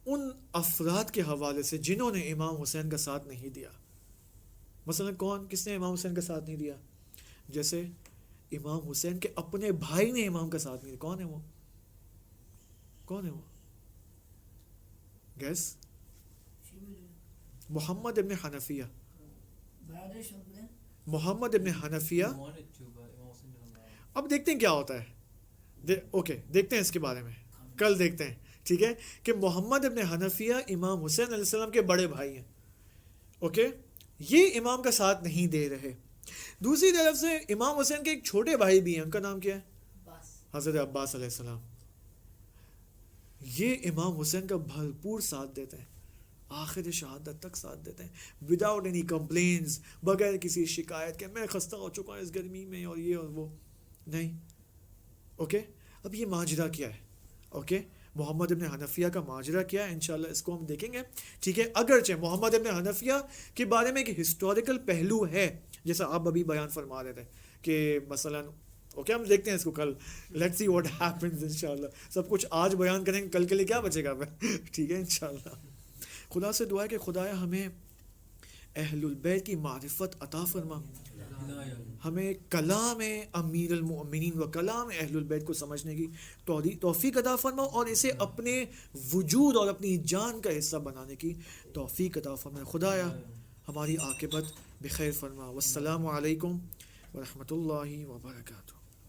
ان افراد کے حوالے سے جنہوں نے امام حسین کا ساتھ نہیں دیا. مثلا کون، کس نے امام حسین کا ساتھ نہیں دیا؟ جیسے امام حسین کے اپنے بھائی نے امام کا ساتھ نہیں دیا. کون ہے وہ؟ کون ہے وہ؟ گیس. محمد ابن حنفیہ. محمد ابن حنفیہ. اب دیکھتے ہیں کیا ہوتا ہے، اوکے دیکھتے ہیں اس کے بارے میں کل دیکھتے ہیں، ٹھیک ہے، کہ محمد ابن حنفیہ امام حسین علیہ السلام کے بڑے بھائی ہیں. اوکے، یہ امام کا ساتھ نہیں دے رہے. دوسری طرف سے امام حسین کے ایک چھوٹے بھائی بھی ہیں، ان کا نام کیا ہے؟ حضرت عباس علیہ السلام. یہ امام حسین کا بھرپور ساتھ دیتے ہیں، آخر شہادت تک ساتھ دیتے ہیں، وداؤٹ اینی کمپلینز، بغیر کسی شکایت کے میں خستہ ہو چکا ہوں اس گرمی میں اور یہ اور وہ نہیں. اوکے، اب یہ ماجرا کیا ہے؟ اوکے، محمد ابن حنفیہ کا ماجرا کیا ہے، انشاءاللہ اس کو ہم دیکھیں گے، ٹھیک ہے. اگرچہ محمد ابن حنفیہ کے بارے میں ایک ہسٹوریکل پہلو ہے جیسا آپ ابھی بیان فرما رہے تھے کہ مثلا اوکے ہم دیکھتے ہیں اس کو کل، لیٹس سی واٹ ہیپنز انشاءاللہ. سب کچھ آج بیان کریں گے، کل کے لیے کیا بچے گا ٹھیک ہے انشاءاللہ. خدا سے دعا ہے کہ خدایا ہمیں اہل البیت کی معرفت عطا فرما، ہمیں کلام امیر المؤمنین و کلام اہل البیت کو سمجھنے کی توفیق عطا فرما، اور اسے اپنے وجود اور اپنی جان کا حصہ بنانے کی توفیق عطا فرما. خدایا ہماری عاقبت بخیر فرما. والسلام علیکم ورحمۃ اللہ وبرکاتہ.